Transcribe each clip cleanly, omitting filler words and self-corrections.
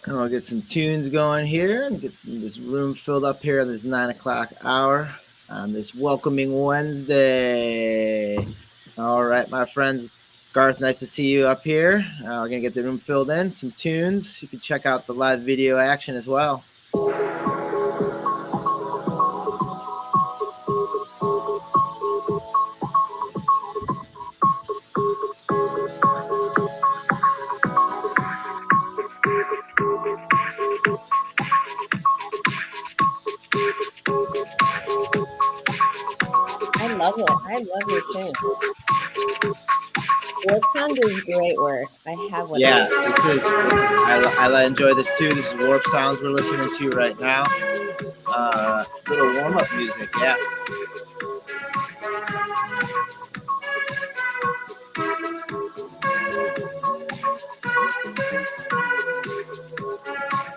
And we'll get some tunes going here and get this room filled up here at this 9 o'clock hour on this welcoming Wednesday. All right, my friends. Garth, nice to see you up here. We're going to get the room filled in, some tunes. You can check out the live video action as well. I love it. I love your tune. Warp Sound is great work. I have one of Yeah, these. I enjoy this too. This is Warp Sounds we're listening to right now. Little warm up music, yeah.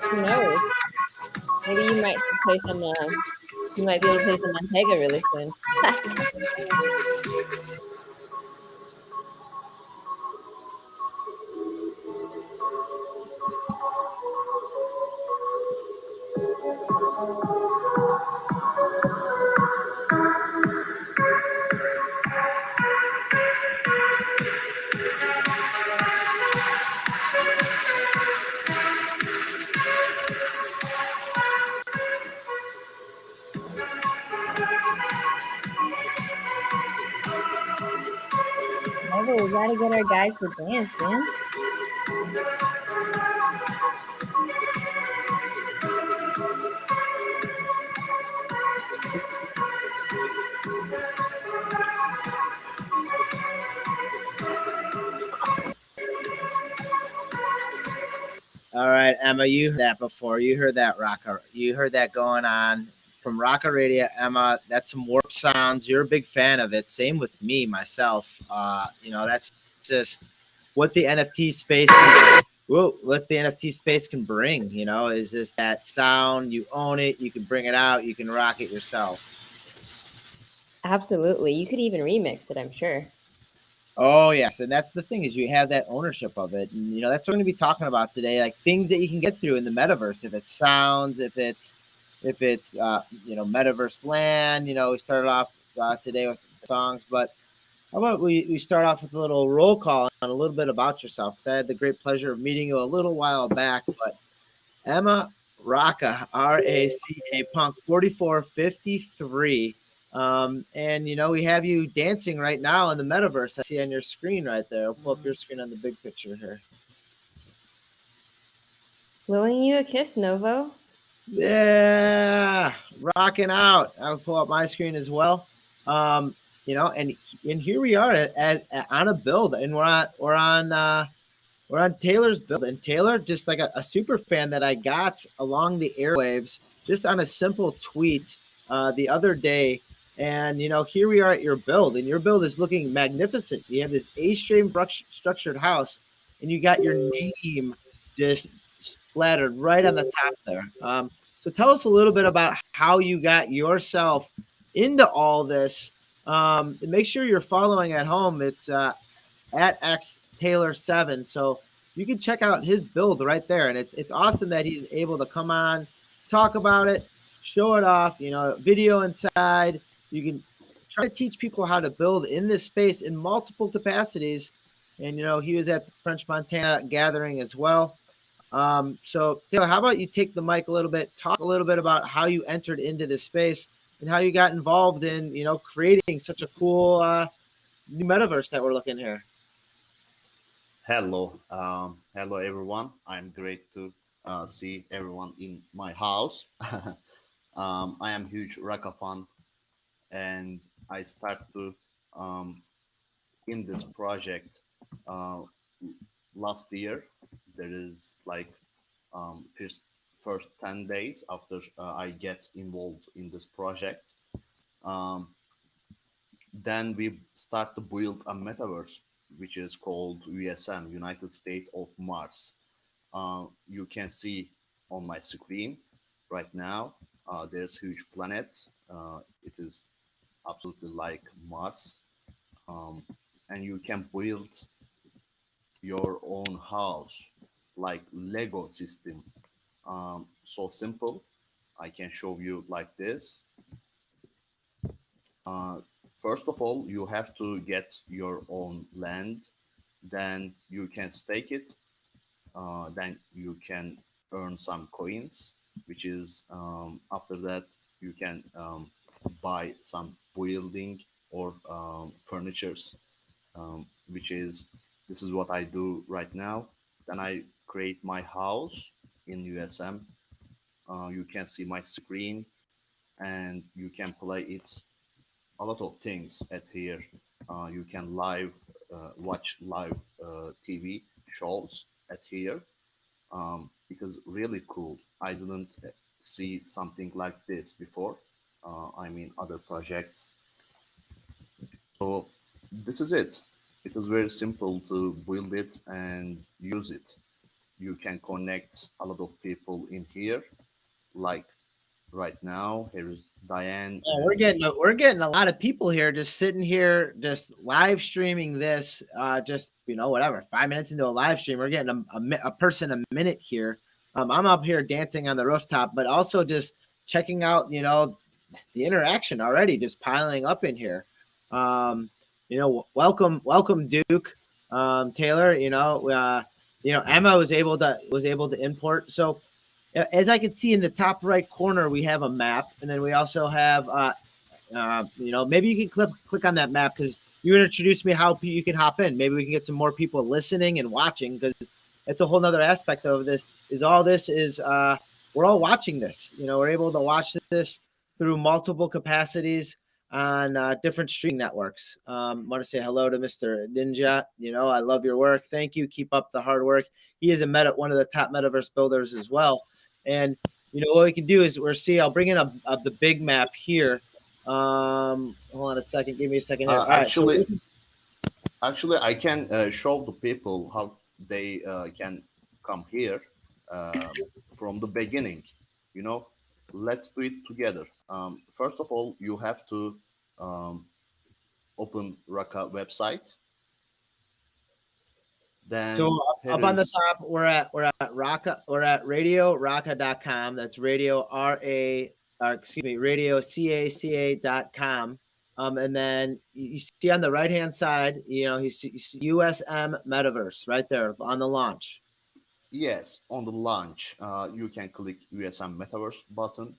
Who knows? Maybe you might play some. You might be able to play some Montega really soon. Nova, we gotta get our guys to dance, man. All right, Emma, you heard that before. You heard that Rocka. You heard that going on from Rocka Radio, Emma. That's some warp sounds. You're a big fan of it. Same with me, myself. That's just what the NFT space. What the NFT space can bring. Is just that sound. You own it. You can bring it out. You can rock it yourself. Absolutely. You could even remix it, I'm sure. Oh yes, and that's the thing is you have that ownership of it, and that's what we're going to be talking about today, like things that you can get through in the metaverse. If it's sounds, if it's metaverse land. We started off today with songs, but how about we start off with a little roll call on a little bit about yourself? Because I had the great pleasure of meeting you a little while back, but EmmaRACA, RACA Punk 4453. And we have you dancing right now in the metaverse. I see on your screen right there. I'll pull up your screen on the big picture here. Blowing you a kiss, Novo. Yeah, rocking out. I'll pull up my screen as well. And here we are on a build, and we're on Taylor's build, and Taylor, just like a super fan that I got along the airwaves, just on a simple tweet the other day. And here we are at your build, and your build is looking magnificent. You have this A-frame structured house, and you got your name just splattered right on the top there. So tell us a little bit about how you got yourself into all this. Make sure you're following at home. It's at X Taylor 7. So you can check out his build right there. And it's awesome that he's able to come on, talk about it, show it off, video inside. You can try to teach people how to build in this space in multiple capacities. And, he was at the French Montana gathering as well. So Taylor, how about you take the mic a little bit, talk a little bit about how you entered into this space and how you got involved in, creating such a cool new metaverse that we're looking here. Hello, hello everyone. I'm great to see everyone in my house. I am huge Raka fan, and I start to in this project uh, last year. There is like first 10 days after I get involved in this project. Um, then we start to build a metaverse, which is called USM, United States of Mars. You can see on my screen right now, there's huge planets. It is absolutely like Mars. Um, and you can build your own house like Lego system. So simple. I can show you like this. Uh, First of all, you have to get your own land. Then you can stake it. Then you can earn some coins, which is after that you can buy some building or furnitures, which is this is what I do right now. Then I create my house in USM. You can see my screen and you can play it a lot of things at here. You can watch live TV shows at here. It is really cool. I didn't see something like this before. I mean, other projects. So this is it. It is very simple to build it and use it. You can connect a lot of people in here, like right now. Here is Diane, Yeah, and we're getting a lot of people here just sitting here, just live streaming this. Just whatever, 5 minutes into a live stream, we're getting a person a minute here. I'm up here dancing on the rooftop, but also just checking out, the interaction already just piling up in here. Welcome, Duke, Taylor. Emma was able to import. So as I can see in the top right corner, we have a map, and then we also have, maybe you can click on that map because you introduced me how you can hop in. Maybe we can get some more people listening and watching because it's a whole nother aspect of this. We're all watching this. We're able to watch this through multiple capacities on different streaming networks. Want to say hello to Mr. Ninja. I love your work. Thank you. Keep up the hard work. He is one of the top metaverse builders as well. And what we can do is I'll bring in the big map here. Hold on a second. Give me a second here. All right. So actually, I can show the people how they can come here uh, from the beginning. You know, let's do it together. First of all, you have to um, open Raka website. So Then here up on the is top, we're at Raka, we're at radioraka.com. That's radio radio CACA.com. And then you see on the right hand side, he's USM Metaverse right there on the launch. yes on the launch. You can click USM Metaverse button.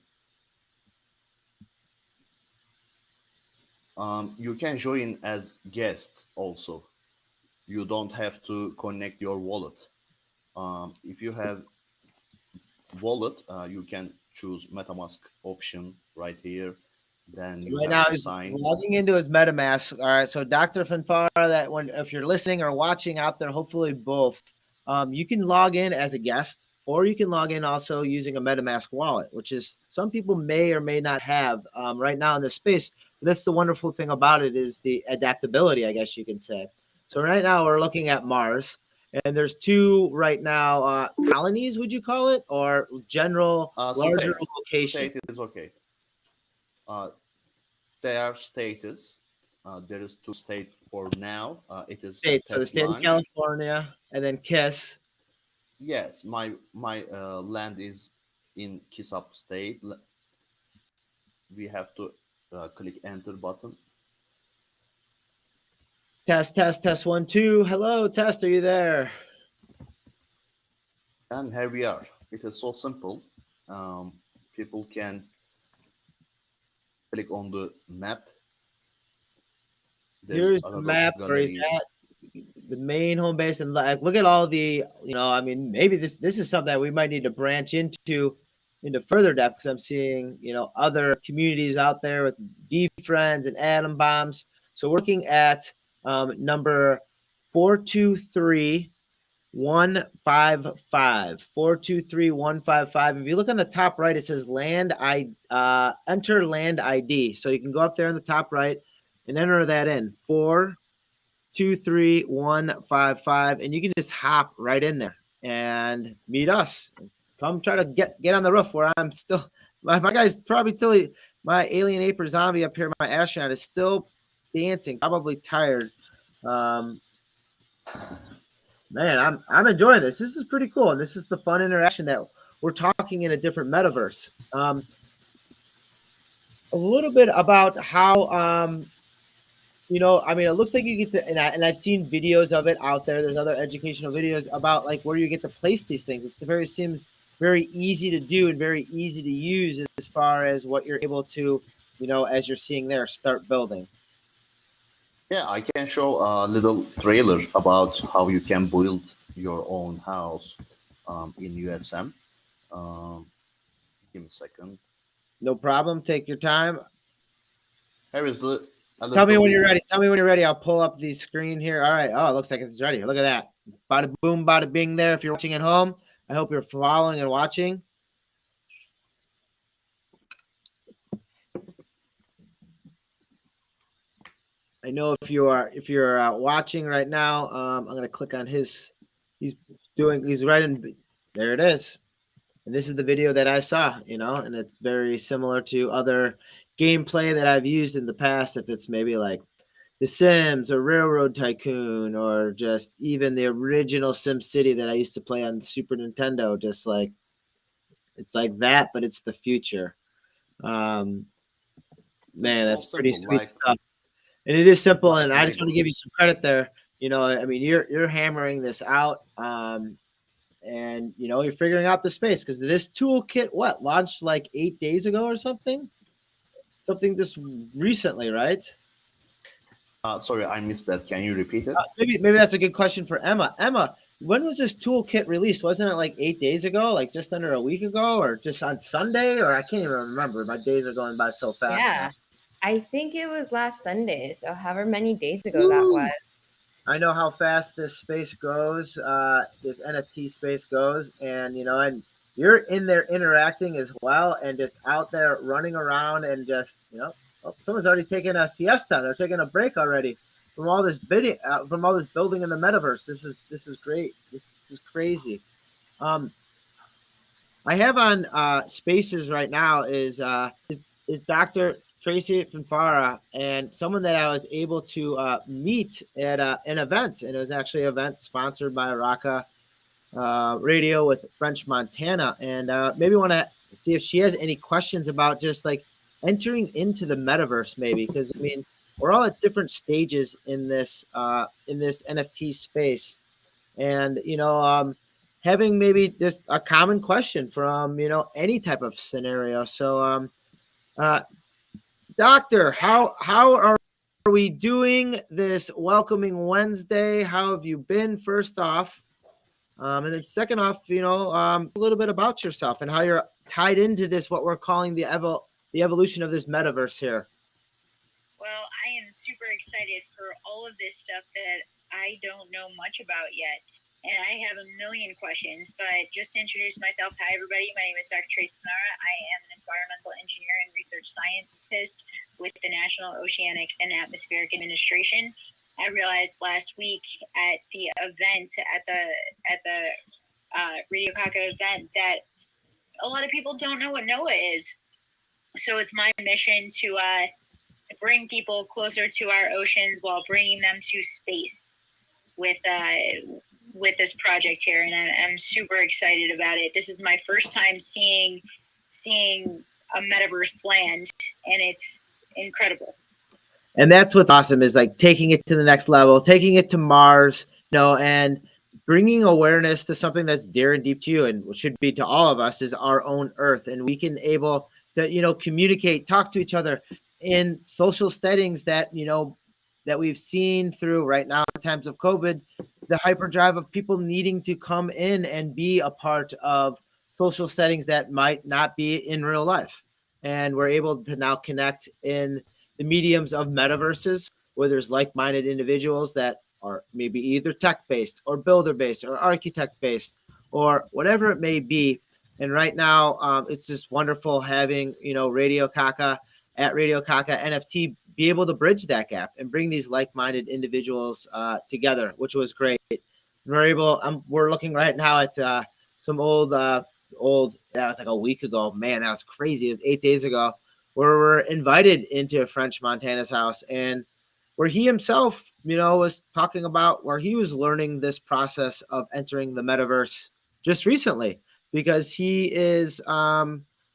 You can join as guest also. You don't have to connect your wallet. If you have wallet, you can choose MetaMask option right here. Then So you right have now to he's sign. logging into his MetaMask. All right. So Dr. Fanfara, if you're listening or watching out there, hopefully both, you can log in as a guest, or you can log in also using a MetaMask wallet, which is some people may or may not have right now in this space. But that's the wonderful thing about it is the adaptability, I guess you can say. So right now we're looking at Mars, and there's two right now colonies, would you call it, or general larger locations? State is okay. Uh, their status. There is two state for now. It is States. So the test state of launch. California, and then KISS. Yes, my land is in Kisap state. We have to click enter button. Test 1 2. Hello, test. Are you there? And here we are. It is so simple. People can click on the map. There's Here's a the lot of map where he's at, galleries. the main home base, and look at all the. I mean, maybe this is something that we might need to branch into further depth because I'm seeing other communities out there with V friends and atom bombs. So working at number 423155 423155. If you look on the top right, it says enter land ID. So you can go up there on the top right and enter that in 423155, and you can just hop right in there and meet us. Come try to get on the roof where I'm still. My guy's probably still, my alien ape or zombie up here. My astronaut is still dancing, probably tired. Man, I'm enjoying this. This is pretty cool, and this is the fun interaction that we're talking in a different metaverse. A little bit about how I mean, it looks like you get to, and I've seen videos of it out there. There's other educational videos about like where you get to place these things. Seems very easy to do and very easy to use as far as what you're able to, as you're seeing there, start building. Yeah, I can show a little trailer about how you can build your own house in USM. Um, Give me a second. No problem. Take your time. Here is a Tell me little when you're video. ready. Tell me when you're ready. I'll pull up the screen here. All right. Oh, it looks like it's ready. Look at that. Bada boom, bada bing there. If you're watching at home, I hope you're following and watching. I know if you're watching right now, I'm going to click on his. He's right in. There it is. And this is the video that I saw, and it's very similar to other gameplay that I've used in the past. If it's maybe like The Sims or Railroad Tycoon or just even the original Sim City that I used to play on Super Nintendo, just like it's like that, but it's the future. Um, It's Man, so that's pretty simple, sweet stuff. And it is simple, like and I just want to Lego. give you some credit there. I mean, you're hammering this out. And you're figuring out the space because this toolkit launched like 8 days ago or something just recently, right? Sorry, I missed that. Can you repeat it? Maybe that's a good question for Emma, when was this toolkit released? Wasn't it like 8 days ago, like just under a week ago, or just on Sunday? Or I can't even remember. My days are going by so fast now. Yeah, I think it was last Sunday, so however many days ago that Woo! was. I know how fast this space goes, this NFT space goes, and and you're in there interacting as well, and just out there running around, and just oh, someone's already taking a siesta. They're taking a break already from all this bidding, from all this building in the metaverse. This is great. This is crazy. Um, I have on Spaces right now is Dr. Tracy Finfara, and someone that I was able to meet at an event, and it was actually an event sponsored by EmmaRACA Radio with French Montana, and maybe want to see if she has any questions about just like entering into the metaverse, maybe because I mean we're all at different stages in this NFT space, and having maybe just a common question from any type of scenario. So uh, doctor, how are we doing this welcoming Wednesday? How have you been, first off? And then second off, a little bit about yourself and how you're tied into this, what we're calling the evolution of this metaverse here. Well, I am super excited for all of this stuff that I don't know much about yet. And I have a million questions, but just to introduce myself, hi everybody, my name is Dr. Trace Mara. I am an environmental engineer and research scientist with the National Oceanic and Atmospheric Administration. I realized last week at the event, at the Radio Kaka event, that a lot of people don't know what NOAA is. So it's my mission to bring people closer to our oceans while bringing them to space with this project here, and I'm super excited about it. This is my first time seeing a metaverse land, and it's incredible. And that's what's awesome is like taking it to the next level, taking it to Mars, and bringing awareness to something that's dear and deep to you and should be to all of us is our own Earth, and we can able to communicate, talk to each other in social settings that that we've seen through right now in times of COVID, the hyperdrive of people needing to come in and be a part of social settings that might not be in real life. And we're able to now connect in the mediums of metaverses where there's like-minded individuals that are maybe either tech-based or builder-based or architect-based or whatever it may be. And right now, it's just wonderful having, Radio Kaka at Radio Kaka NFT be able to bridge that gap and bring these like-minded individuals together, which was great. We're looking right now at some old that was like a week ago. Man, that was crazy. It was 8 days ago where we're invited into French Montana's house. And where he himself, was talking about where he was learning this process of entering the metaverse just recently, because he is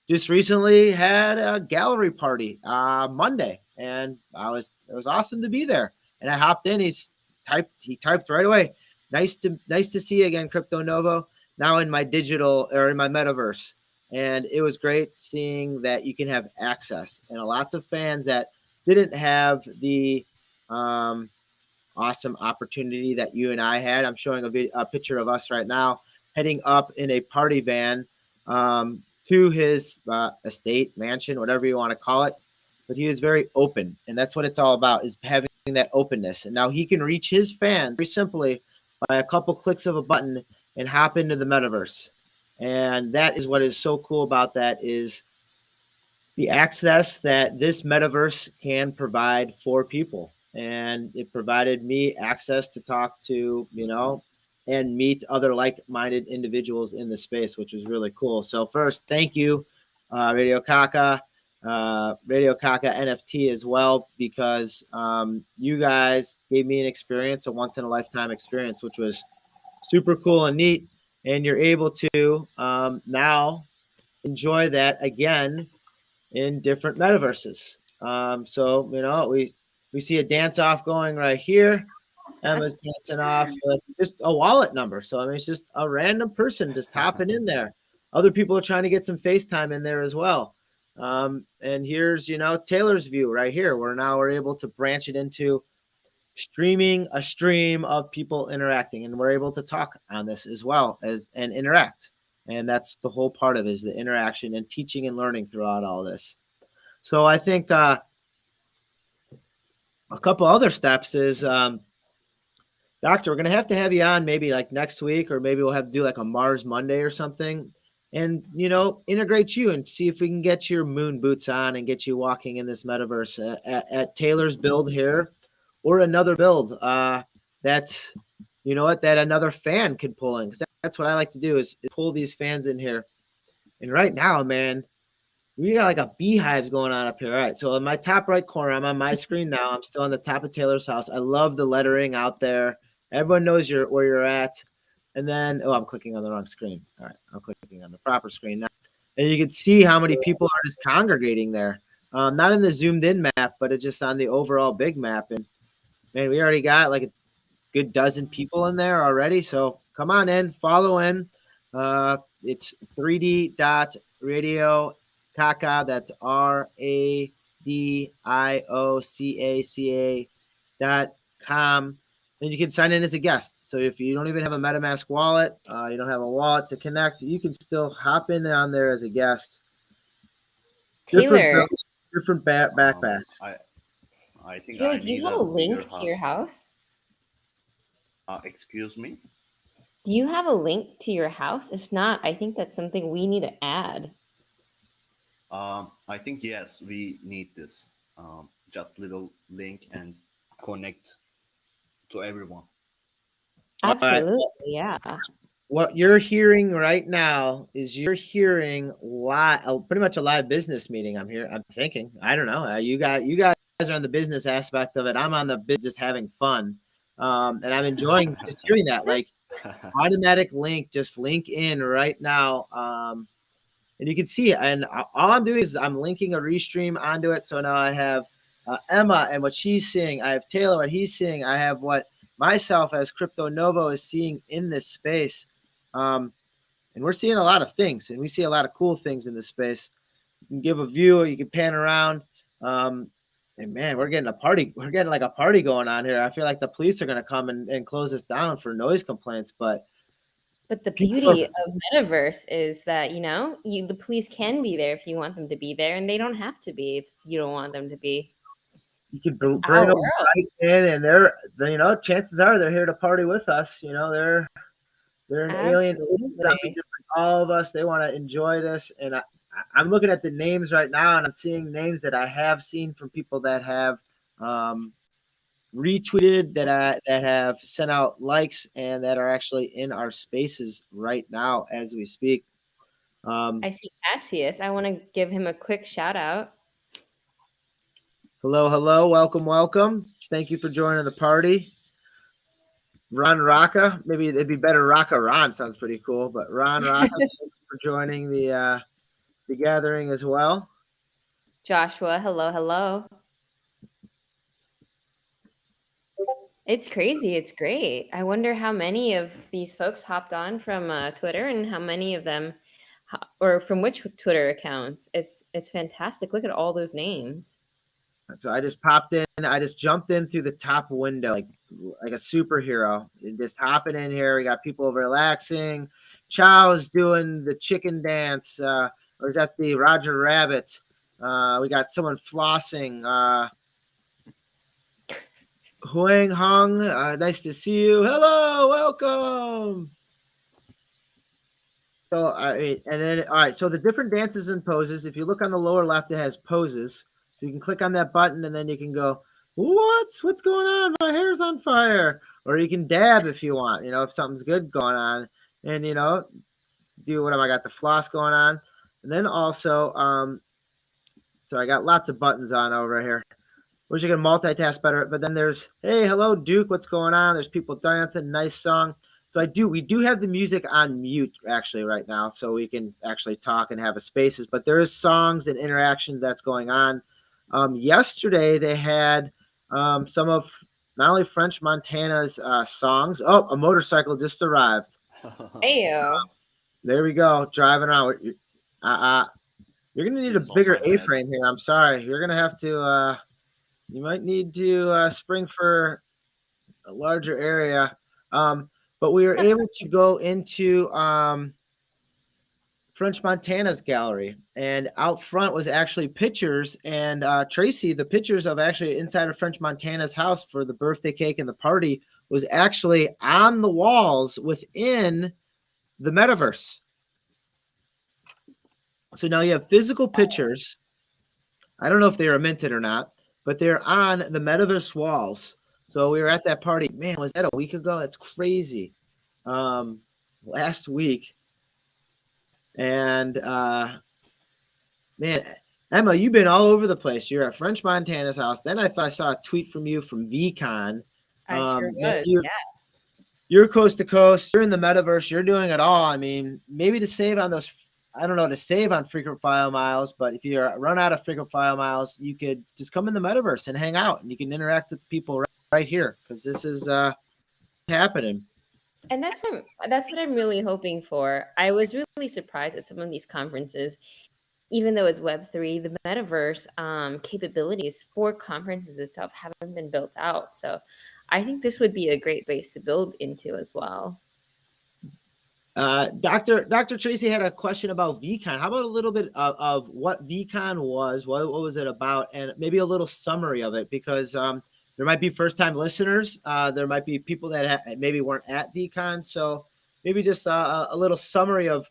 just recently had a gallery party Monday, and it was awesome to be there. And I hopped in. He typed right away. Nice to see you again, Crypto Novo. Now in my digital or in my metaverse. And it was great seeing that you can have access, and lots of fans that didn't have the awesome opportunity that you and I had. I'm showing a picture of us right now heading up in a party van to his estate, mansion, whatever you want to call it. But he was very open, and that's what it's all about, is having that openness. And now he can reach his fans very simply by a couple clicks of a button and hop into the metaverse. And that is what is so cool about that, is the access that this metaverse can provide for people. And it provided me access to talk to, and meet other like-minded individuals in the space, which was really cool. So first, thank you, Radio Kaka NFT as well, because you guys gave me an experience, a once-in-a-lifetime experience, which was super cool and neat. And you're able to now enjoy that again in different metaverses. So we see a dance off going right here. Emma's dancing off with just a wallet number. So it's just a random person just hopping in there. Other people are trying to get some FaceTime in there as well. And here's Taylor's view right here, where now we're able to branch it into streaming a stream of people interacting, and we're able to talk on this as well as and interact. And that's the whole part of it, is the interaction and teaching and learning throughout all this. So I think a couple other steps is, Doctor, we're going to have you on maybe like next week, or maybe we'll have to do like a Mars Monday or something, and, integrate you and see if we can get your moon boots on and get you walking in this metaverse at Taylor's build here, or another build that's, that another fan could pull in. Because that's what I like to do, is pull these fans in here. And right now, man, we got like a beehives going on up here. All right. So in my top right corner, I'm on my screen now. I'm still on the top of Taylor's house. I love the lettering out there. Everyone knows where you're at. And then, I'm clicking on the wrong screen. All right. I'm clicking on the proper screen now. And you can see how many people are just congregating there. Not in the zoomed in map, but it's just on the overall big map. And man, we already got like a good dozen people in there already. So come on in, follow in. It's 3D.radio Kaka, that's RADIOCACA.com. And you can sign in as a guest. So if you don't even have a MetaMask wallet, you don't have a wallet to connect, you can still hop in on there as a guest. Taylor, different backpacks. I think Taylor, do you have a link to your house? Excuse me? Do you have a link to your house? If not, I think that's something we need to add. I think, yes, we need this. Just little link and connect to everyone. Absolutely, yeah. What you're hearing right now is you're hearing pretty much a live business meeting. I'm thinking. I don't know. You guys are on the business aspect of it. I'm on the just having fun, and I'm enjoying just hearing that. Like automatic link, just link in right now. And you can see it. And all I'm doing is I'm linking a restream onto it. So now I have Emma and what she's seeing. I have Taylor, what he's seeing. I have what myself as Crypto Novo is seeing in this space. And we're seeing a lot of things, and we see a lot of cool things in this space. You can give a view, or you can pan around. And man, we're getting a party. We're getting like a party going on here. I feel like the police are going to come and close us down for noise complaints, But the beauty of Metaverse is that, the police can be there if you want them to be there, and they don't have to be if you don't want them to be. You can bring them right in, and they're chances are they're here to party with us. They're an alien. All of us, they want to enjoy this. And I'm looking at the names right now, and I'm seeing names that I have seen from people that have retweeted, that have sent out likes, and that are actually in our spaces right now as we speak. I see Cassius. I want to give him a quick shout out. Hello, welcome. thank you for joining the party. Ron Rocca, maybe it'd be better. Rocca Ron sounds pretty cool, but Ron Rocca, thank you for joining the gathering as well. Joshua, hello, hello. It's crazy. It's great. I wonder how many of these folks hopped on from Twitter and how many of them, or from which Twitter accounts. It's fantastic. Look at all those names. So I just popped in. I just jumped in through the top window like a superhero. And just hopping in here. We got people relaxing. Chow's doing the chicken dance. Or is that the Roger Rabbit? We got someone flossing. Huang Hong, nice to see you. Hello, welcome. So and then all right. So the different dances and poses. If you look on the lower left, it has poses. So you can click on that button, and then you can go, what's going on? My hair's on fire. Or you can dab if you want. If something's good going on, and do what I got the floss going on, and then also so I got lots of buttons on over here. Wish you could multitask better, but then there's, hey, hello, Duke, what's going on? There's people dancing, nice song. So we do have the music on mute actually right now, so we can actually talk and have a spaces, but there is songs and interaction that's going on. Yesterday they had some of not only French Montana's songs. Oh, a motorcycle just arrived. Heyo. There we go, driving around. You're gonna need a bigger A-frame here. I'm sorry. You're gonna have to you might need to spring for a larger area. But we were able to go into French Montana's gallery, and out front was actually pictures. And Tracy, the pictures of actually inside of French Montana's house for the birthday cake and the party was actually on the walls within the metaverse. So now you have physical pictures. I don't know if they were minted or not, but they're on the metaverse walls. So we were at that party. Man, was that a week ago? That's crazy. Last week. And man, Emma, you've been all over the place. You're at French Montana's house. Then I thought I saw a tweet from you from VCon. I sure was. Yeah. You're coast to coast. You're in the metaverse. You're doing it all. I mean, maybe to save on those, I don't know, to save on frequent flyer miles, but if you run out of frequent flyer miles, you could just come in the metaverse and hang out, and you can interact with people right here, because this is happening. And that's what I'm really hoping for. I was really surprised at some of these conferences, even though it's Web3, the metaverse capabilities for conferences itself haven't been built out. So I think this would be a great base to build into as well. Dr. Tracy had a question about VCon. How about a little bit of what VCon was? What was it about? And maybe a little summary of it, because there might be first-time listeners. There might be people that maybe weren't at VCon. So maybe just a little summary of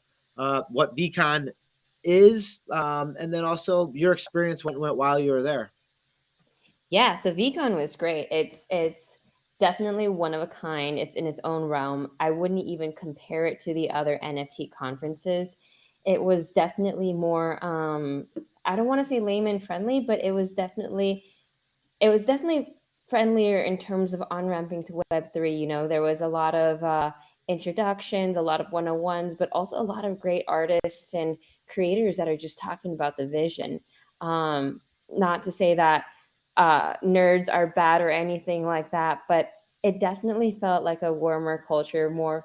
what VCon is, and then also your experience went while you were there. Yeah, so VCon was great. It's definitely one of a kind. It's in its own realm. I wouldn't even compare it to the other NFT conferences. It was definitely more, I don't want to say layman friendly, but it was definitely friendlier in terms of on-ramping to Web3. There was a lot of introductions, a lot of 101s, but also a lot of great artists and creators that are just talking about the vision. Not to say that nerds are bad or anything like that, but it definitely felt like a warmer culture, more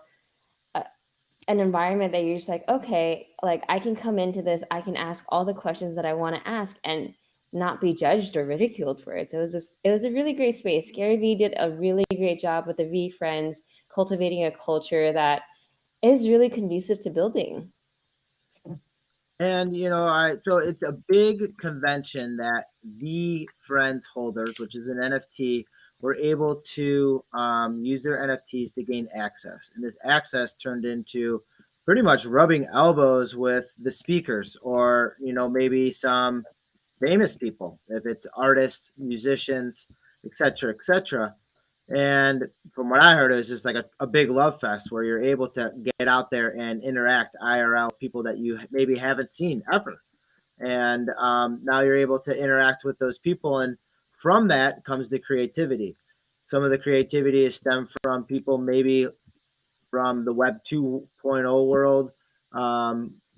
an environment that you're just like, okay, like I can come into this, I can ask all the questions that I want to ask and not be judged or ridiculed for it. So it was a really great space. Gary Vee did a really great job with the V Friends, cultivating a culture that is really conducive to building. And so it's a big convention that the Friends holders, which is an NFT, were able to use their NFTs to gain access. And this access turned into pretty much rubbing elbows with the speakers, or maybe some famous people, if it's artists, musicians, etc., etc. And from what I heard, it was just like a big love fest where you're able to get out there and interact IRL with people that you maybe haven't seen ever. And now you're able to interact with those people. And from that comes the creativity. Some of the creativity is stemmed from people maybe from the Web 2.0 world,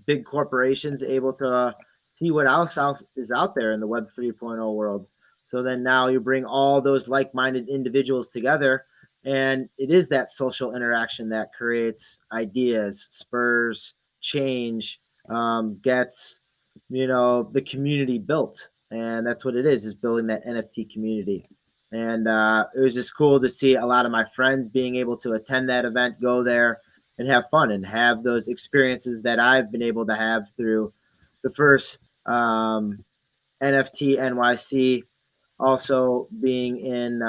big corporations able to see what else is out there in the Web 3.0 world. So then now you bring all those like-minded individuals together, and it is that social interaction that creates ideas, spurs change, gets the community built, and that's what it is building that NFT community. And it was just cool to see a lot of my friends being able to attend that event, go there and have fun and have those experiences that I've been able to have through the first NFT NYC, also being in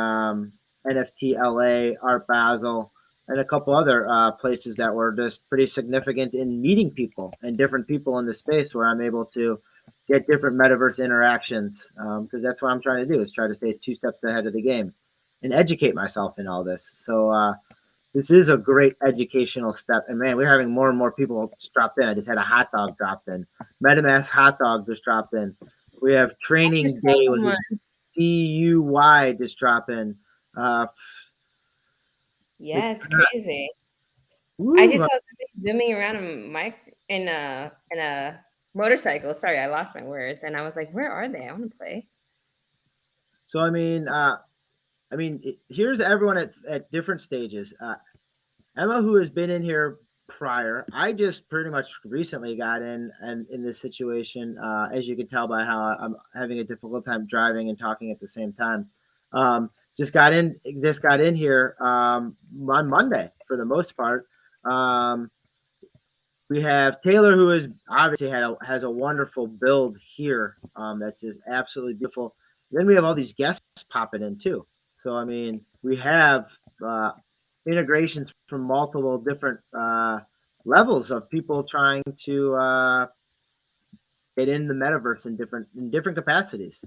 NFT LA, Art Basel, and a couple other places that were just pretty significant in meeting people and different people in the space where I'm able to get different metaverse interactions, because that's what I'm trying to do is try to stay 2 steps ahead of the game and educate myself in all this. So this is a great educational step. And man, we're having more and more people just dropped in. I just had a hot dog dropped in. MetaMask hot dog just dropped in. We have training day with DUY just drop in. Yeah, It's it's crazy. woo, I just saw somebody zooming around in a motorcycle. Sorry, I lost my words, and I was like, "Where are they? I want to play." so here's everyone at different stages. Emma, who has been in here prior, I just pretty much recently got in and in this situation, as you can tell by how I'm having a difficult time driving and talking at the same time. Just got in here on Monday for the most part. We have Taylor, who is obviously has a wonderful build here. That's just absolutely beautiful. Then we have all these guests popping in too. So I mean, we have integrations from multiple different levels of people trying to get in the metaverse in different capacities.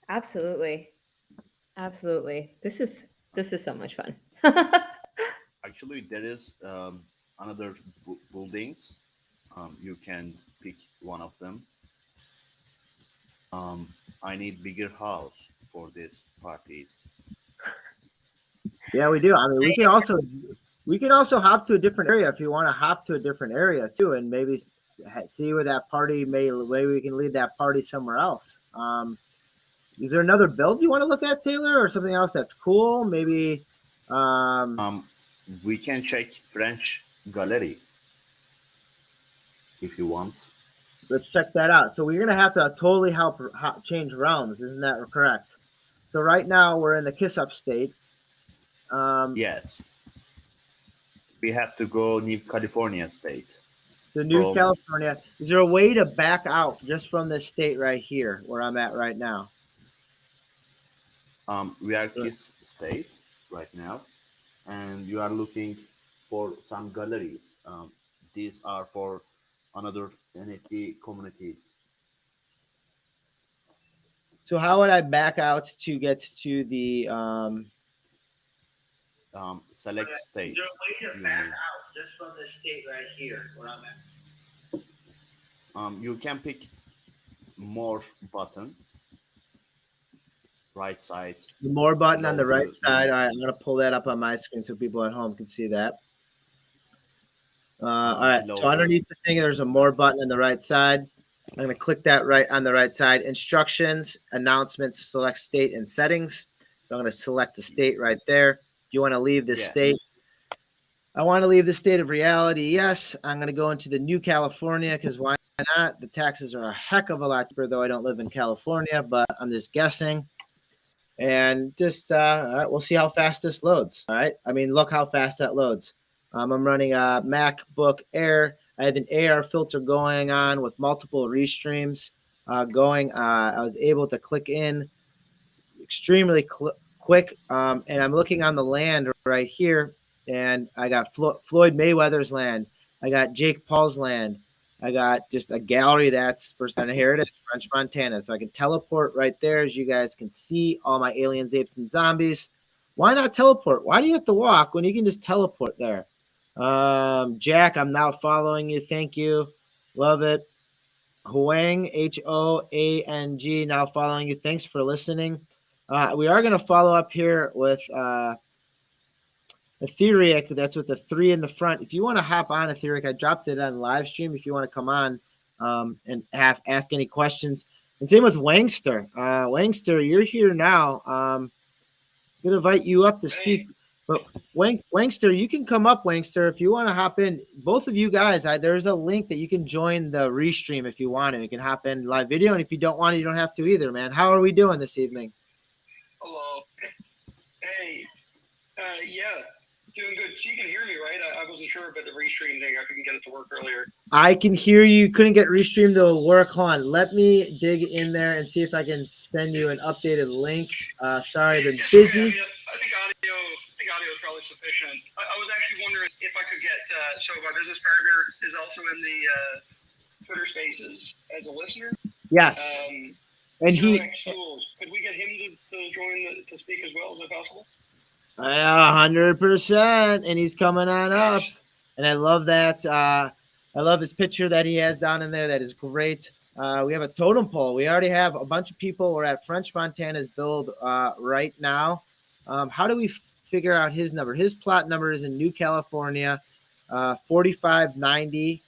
Absolutely, absolutely. This is so much fun. Actually, there is another buildings. You can pick one of them. I need bigger house for these parties. Yeah, we do. I mean, we can also hop to a different area if you want to hop to a different area too, and maybe see where that party maybe we can lead that party somewhere else. Is there another build you want to look at, Taylor, or something else that's cool? Maybe. We can check French Gallery if you want. Let's check that out. So we're gonna have to totally help change realms, isn't that correct? So right now we're in the kiss up state. Yes. We have to go New California state. So New California. Is there a way to back out just from this state right here, where I'm at right now? We are Kiss state right now, and you are looking for some galleries. These are for another NFT communities. So how would I back out to get to the Select state? Is there a way to back out just from this state right here, where I'm at? You can pick more button, right side. The more button on the right side. All right, I'm going to pull that up on my screen so people at home can see that. All right, so underneath the thing, there's a more button on the right side. I'm going to click that right on the right side. Instructions, announcements, select state and settings. So I'm going to select the state right there. Do you want to leave this state? I want to leave the state of reality. Yes, I'm going to go into the New California because why not? The taxes are a heck of a lot cheaper, though I don't live in California, but I'm just guessing. And just, all right, we'll see how fast this loads. All right. I mean, look how fast that loads. I'm running a MacBook Air. I have an AR filter going on with multiple restreams going. I was able to click in extremely quick. And I'm looking on the land right here. And I got Floyd Mayweather's land. I got Jake Paul's land. I got just a gallery that's first time. Here it is, French Montana. So I can teleport right there, as you guys can see all my aliens, apes, and zombies. Why not teleport? Why do you have to walk when you can just teleport there? Jack, I'm now following you. Thank you. Love it. Hoang, Hoang, now following you. Thanks for listening. We are going to follow up here with Etheric. That's with the 3 in the front. If you want to hop on Etheric, I dropped it on live stream. If you want to come on and ask any questions. And same with Wangster. Wangster, you're here now. I'm going to invite you up to speak. But Wangster, you can come up, Wangster, if you want to hop in. Both of you guys, there's a link that you can join the restream if you want to. You can hop in live video, and if you don't want to, you don't have to either, man. How are we doing this evening? Hello. Hey. Yeah, doing good. So you can hear me, right? I wasn't sure about the restream thing. I couldn't get it to work earlier. I can hear you. Couldn't get restream to work. Hold on. Let me dig in there and see if I can send you an updated link. Sorry, I've been busy. Okay. I think audio is probably sufficient. I was actually wondering if I could get, so my business partner is also in the Twitter Spaces as a listener. Yes. And could we get him to join to speak as well? Is that possible? 100%. And he's coming on up. And I love that. I love his picture that he has down in there. That is great. We have a totem pole. We already have a bunch of people. We're at French Montana's build right now. How do we figure out his number? His plot number is in New California, 4590,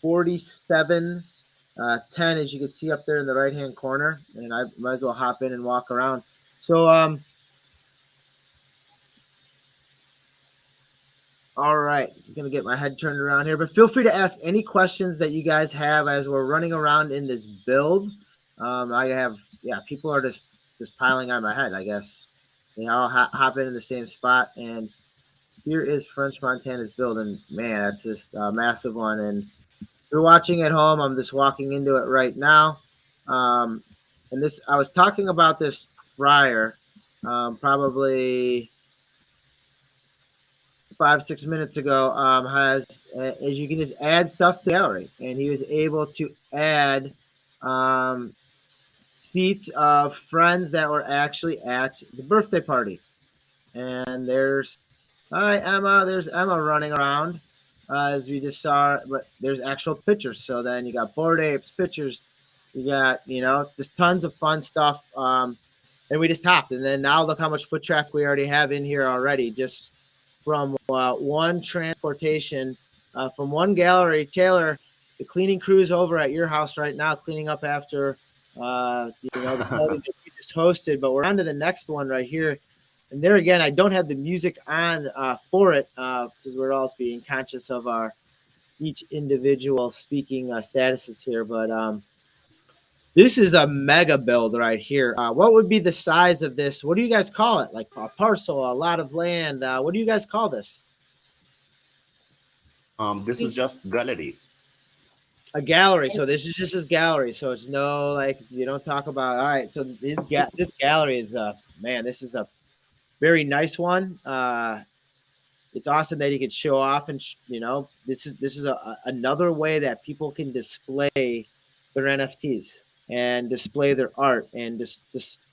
4710, as you can see up there in the right-hand corner. And I might as well hop in and walk around. So, all right, just going to get my head turned around here. But feel free to ask any questions that you guys have as we're running around in this build. People are just piling on my head, I guess. They all hop in the same spot. And here is French Montana's build. And, man, that's just a massive one. And if you're watching at home, I'm just walking into it right now. And this, I was talking about this prior, probably 5-6 minutes ago, as you can just add stuff to the gallery, and he was able to add seats of friends that were actually at the birthday party. And there's Emma. There's Emma running around as we just saw, but there's actual pictures. So then you got Bored Apes pictures. You got just tons of fun stuff. And we just hopped, and then now look how much foot traffic we already have in here already. Just from one transportation, from one gallery. Taylor, the cleaning crew's over at your house right now, cleaning up after the party that we just hosted. But we're on to the next one right here. And there again, I don't have the music on for it because we're all being conscious of our each individual speaking statuses here. But this is a mega build right here. What would be the size of this? What do you guys call it? Like a parcel, a lot of land? What do you guys call this? This is just gallery. A gallery. So this is just his gallery. So it's no, like, you don't talk about, all right. So this gallery is, man, this is a very nice one. It's awesome that he could show off, and this is another way that people can display their NFTs and display their art and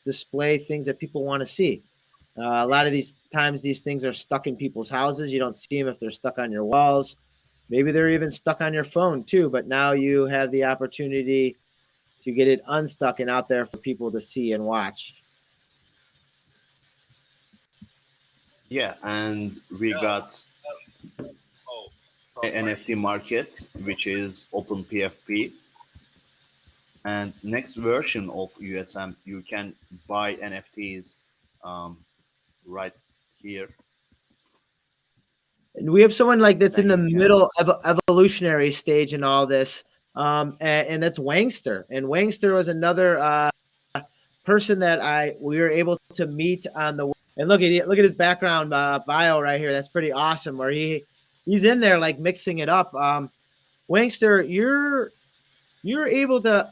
display things that people want to see. A lot of these times, these things are stuck in people's houses. You don't see them if they're stuck on your walls. Maybe they're even stuck on your phone too. But now you have the opportunity to get it unstuck and out there for people to see and watch. Yeah, and we got NFT market, which is OpenPFP. And next version of USM, you can buy NFTs right here. And we have someone like that's in the middle of evolutionary stage in all this, and that's Wangster. And Wangster was another person that we were able to meet on the. And look at his background bio right here. That's pretty awesome. Where he's in there like mixing it up. Wangster, you're able to.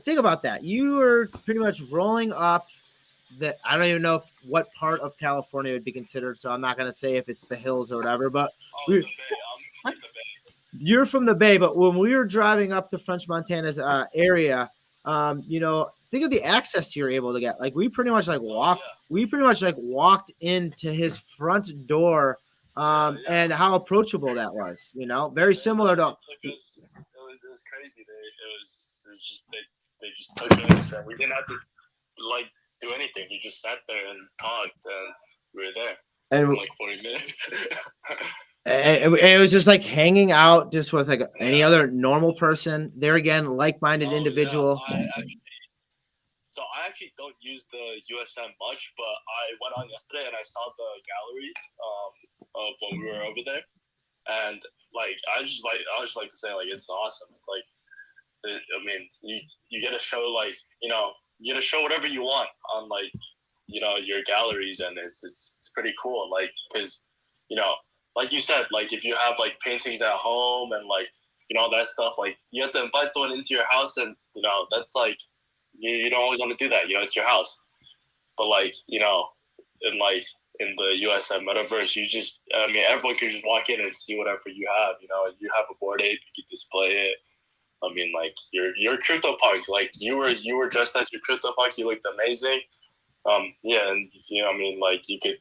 Think about that? You are pretty much rolling up. I don't even know what part of California would be considered, so I'm not going to say if it's the hills or whatever. But you're from the Bay. But when we were driving up to French Montana's area, think of the access you're able to get. Like we pretty much walked into his front door, and how approachable that was. Very similar to. was crazy. It was just they just took us, and we didn't have to like do anything. You just sat there and talked, and we were there And in like 40 minutes. it was just like hanging out just with like any other normal person. There again, like-minded individual. Yeah. I actually don't use the USM much, but I went on yesterday and I saw the galleries of when we were over there, and like I just like to say like it's awesome. It's like I mean you get to show like you get to show whatever you want on like your galleries, and it's pretty cool. Like because like you said, like if you have like paintings at home and like all that stuff, like you have to invite someone into your house, and that's like you don't always want to do that. It's your house, but like in the USM metaverse, everyone can just walk in and see whatever you have. You have a Bored Ape, you can display it. I mean, like you're CryptoPunk. Like you were dressed as your CryptoPunk. You looked amazing. And like you could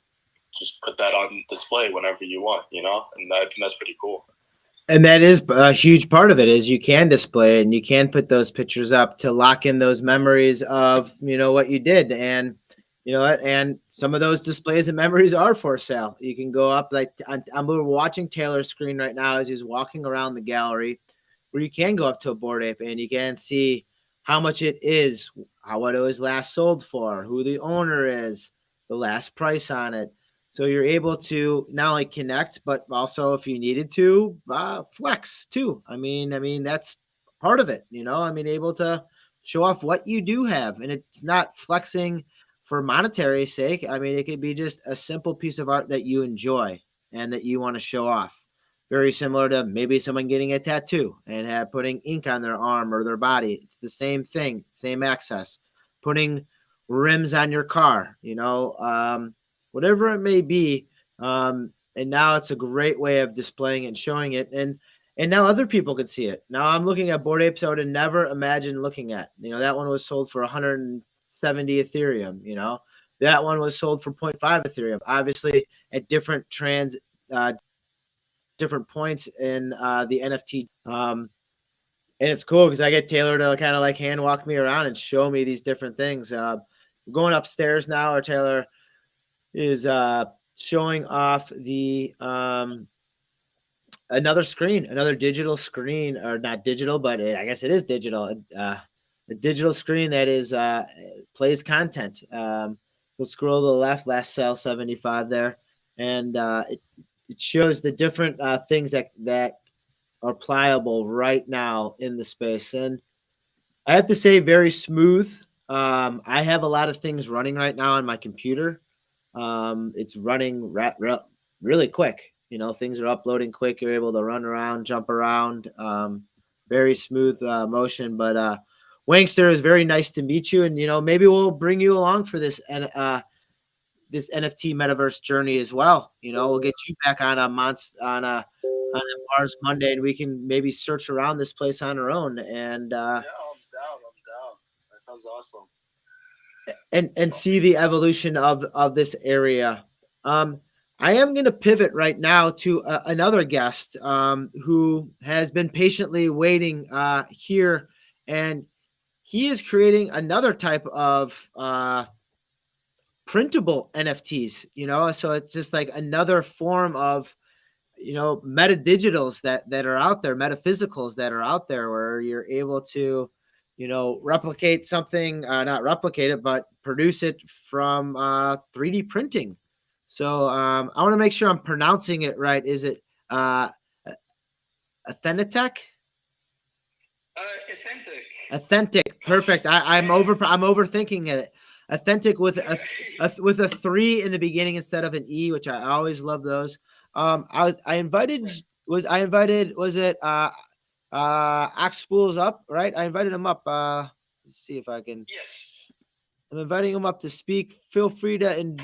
just put that on display whenever you want. And I think that's pretty cool. And that is a huge part of it is you can display it and you can put those pictures up to lock in those memories of, what you did. And and some of those displays and memories are for sale. You can go up like I'm watching Taylor's screen right now as he's walking around the gallery where you can go up to a Bored Ape and you can see how much it is, what it was last sold for, who the owner is, the last price on it. So you're able to not only connect, but also if you needed to flex too. I mean, that's part of it, able to show off what you do have. And it's not flexing for monetary sake. I mean, it could be just a simple piece of art that you enjoy and that you want to show off. Very similar to maybe someone getting a tattoo and putting ink on their arm or their body. It's the same thing, same access. Putting rims on your car, whatever it may be. And now it's a great way of displaying it and showing it. And now other people can see it. Now I'm looking at Bored Apes I would have never imagined looking at. That one was sold for 170 Ethereum. That one was sold for 0.5 Ethereum. Obviously at different different points in the NFT. And it's cool because I get Taylor to kind of like hand walk me around and show me these different things. Going upstairs now, or Taylor is showing off the another digital screen, or not digital, but I guess it is digital. A digital screen that is plays content. We'll scroll to the left, last sale 75 there, and it shows the different things that are pliable right now in the space. And I have to say, very smooth. I have a lot of things running right now on my computer. It's running really quick. Things are uploading quick. You're able to run around, jump around. Very smooth motion. But Wangster, is very nice to meet you. And maybe we'll bring you along for this this NFT metaverse journey as well. We'll get you back on a Mars Monday, and we can maybe search around this place on our own. And yeah, I'm down. That sounds awesome. And see the evolution of this area. I am going to pivot right now to another guest who has been patiently waiting here, and he is creating another type of printable NFTs. So it's just like another form of meta digitals that are out there, metaphysicals that are out there, where you're able to replicate something, not replicate it, but produce it from 3D printing. So I want to make sure I'm pronouncing it right. Is it Authentic? Authentic. Perfect. I'm overthinking it. Authentic with a 3 in the beginning instead of an E, which I always love those. Was it Axe Spools up, right? I invited him up. Let's see if I can. Yes. I'm inviting him up to speak. Feel free to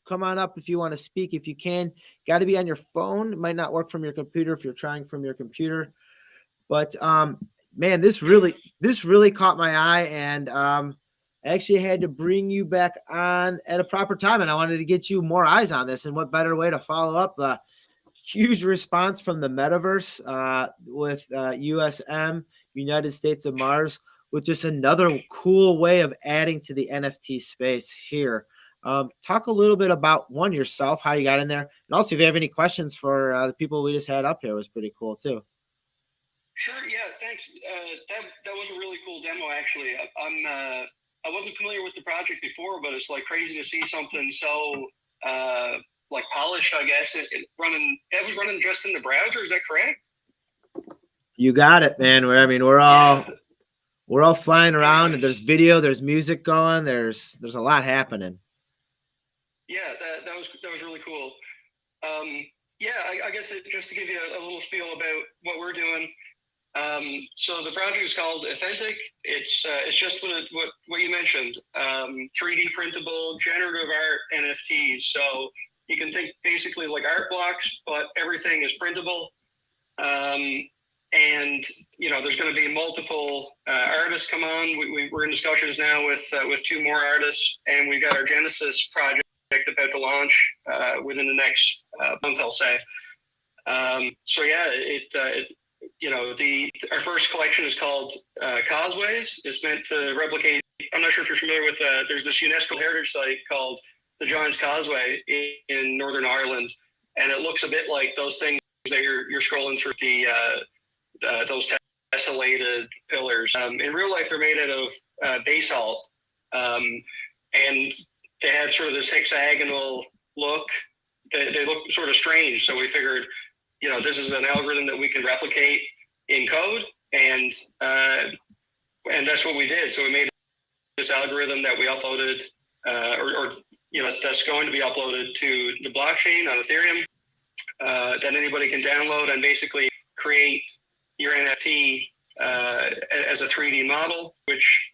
come on up if you want to speak. If you can, got to be on your phone. It might not work from your computer if you're trying from your computer. But man, this really caught my eye, and I actually had to bring you back on at a proper time, and I wanted to get you more eyes on this. And what better way to follow up the huge response from the metaverse with USM, United States of Mars, which is another cool way of adding to the NFT space here. Talk a little bit about yourself, how you got in there, and also if you have any questions for the people we just had up here, it was pretty cool too. Sure. Yeah. Thanks. That was a really cool demo. Actually, I wasn't familiar with the project before, but it's like crazy to see something so like polished. I guess it was running just in the browser. Is that correct? You got it, man. We're all flying around, and there's video, there's music going, there's a lot happening. Yeah, that was really cool. Yeah, I guess just to give you a little spiel about what we're doing. So the project is called Authentic. It's just what you mentioned, 3D printable generative art NFTs. So you can think basically like art blocks, but everything is printable. And there's going to be multiple artists come on. We're in discussions now with 2 more artists, and we've got our Genesis project about to launch within the next month, I'll say. So yeah, our first collection is called Causeways. It's meant to replicate. I'm not sure if you're familiar with. There's this UNESCO heritage site called the Giant's Causeway in Northern Ireland, and it looks a bit like those things that you're scrolling through those tessellated pillars. In real life, they're made out of basalt, and they had sort of this hexagonal look. They look sort of strange, so we figured, this is an algorithm that we can replicate in code, and that's what we did. So we made this algorithm that we uploaded, that's going to be uploaded to the blockchain on Ethereum, that anybody can download and basically create your NFT as a 3D model, which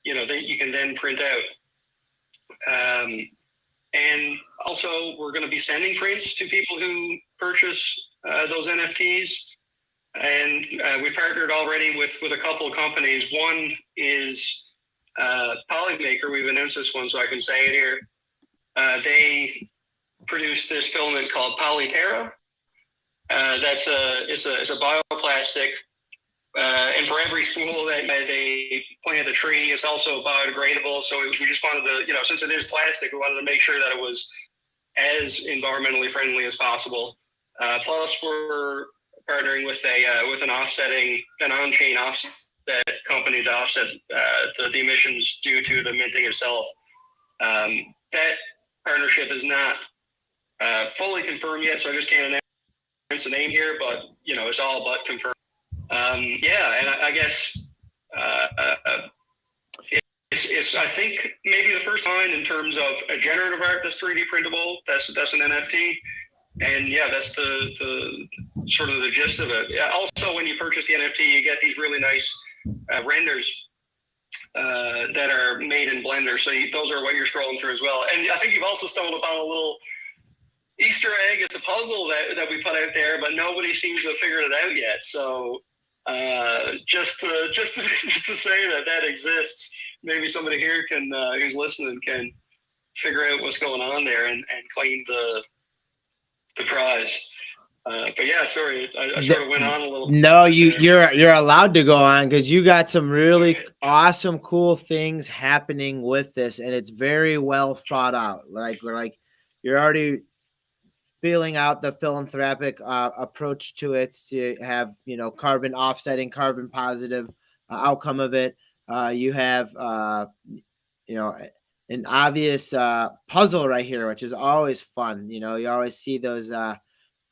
you can then print out. And also, we're going to be sending prints to people who purchase those NFTs. And we partnered already with a couple of companies. One is Polymaker. We've announced this one, so I can say it here. They produce this filament called Polyterra. It's a bioplastic. And for every spool that they plant a tree, it's also biodegradable. So we just wanted to, since it is plastic, we wanted to make sure that it was as environmentally friendly as possible. Plus, we're partnering with an on-chain offset company to offset the emissions due to the minting itself. That partnership is not fully confirmed yet, so I just can't announce the name here. But it's all but confirmed. And I guess it's I think maybe the first time in terms of a generative art that's 3D printable. That's an NFT, and yeah, that's the sort of the gist of it. Yeah, also, when you purchase the NFT, you get these really nice renders that are made in Blender. So those are what you're scrolling through as well. And I think you've also stumbled upon a little Easter egg. It's a puzzle that we put out there, but nobody seems to have figured it out yet. So just to say that exists, maybe somebody here can who's listening can figure out what's going on there and claim the prize. But yeah, sorry, I sort of went on a little. No, you're allowed to go on because you got some really awesome, cool things happening with this, and it's very well thought out. You're already feeling out the philanthropic approach to it to have carbon offsetting, carbon positive outcome of it. You have an obvious puzzle right here, which is always fun. You always see those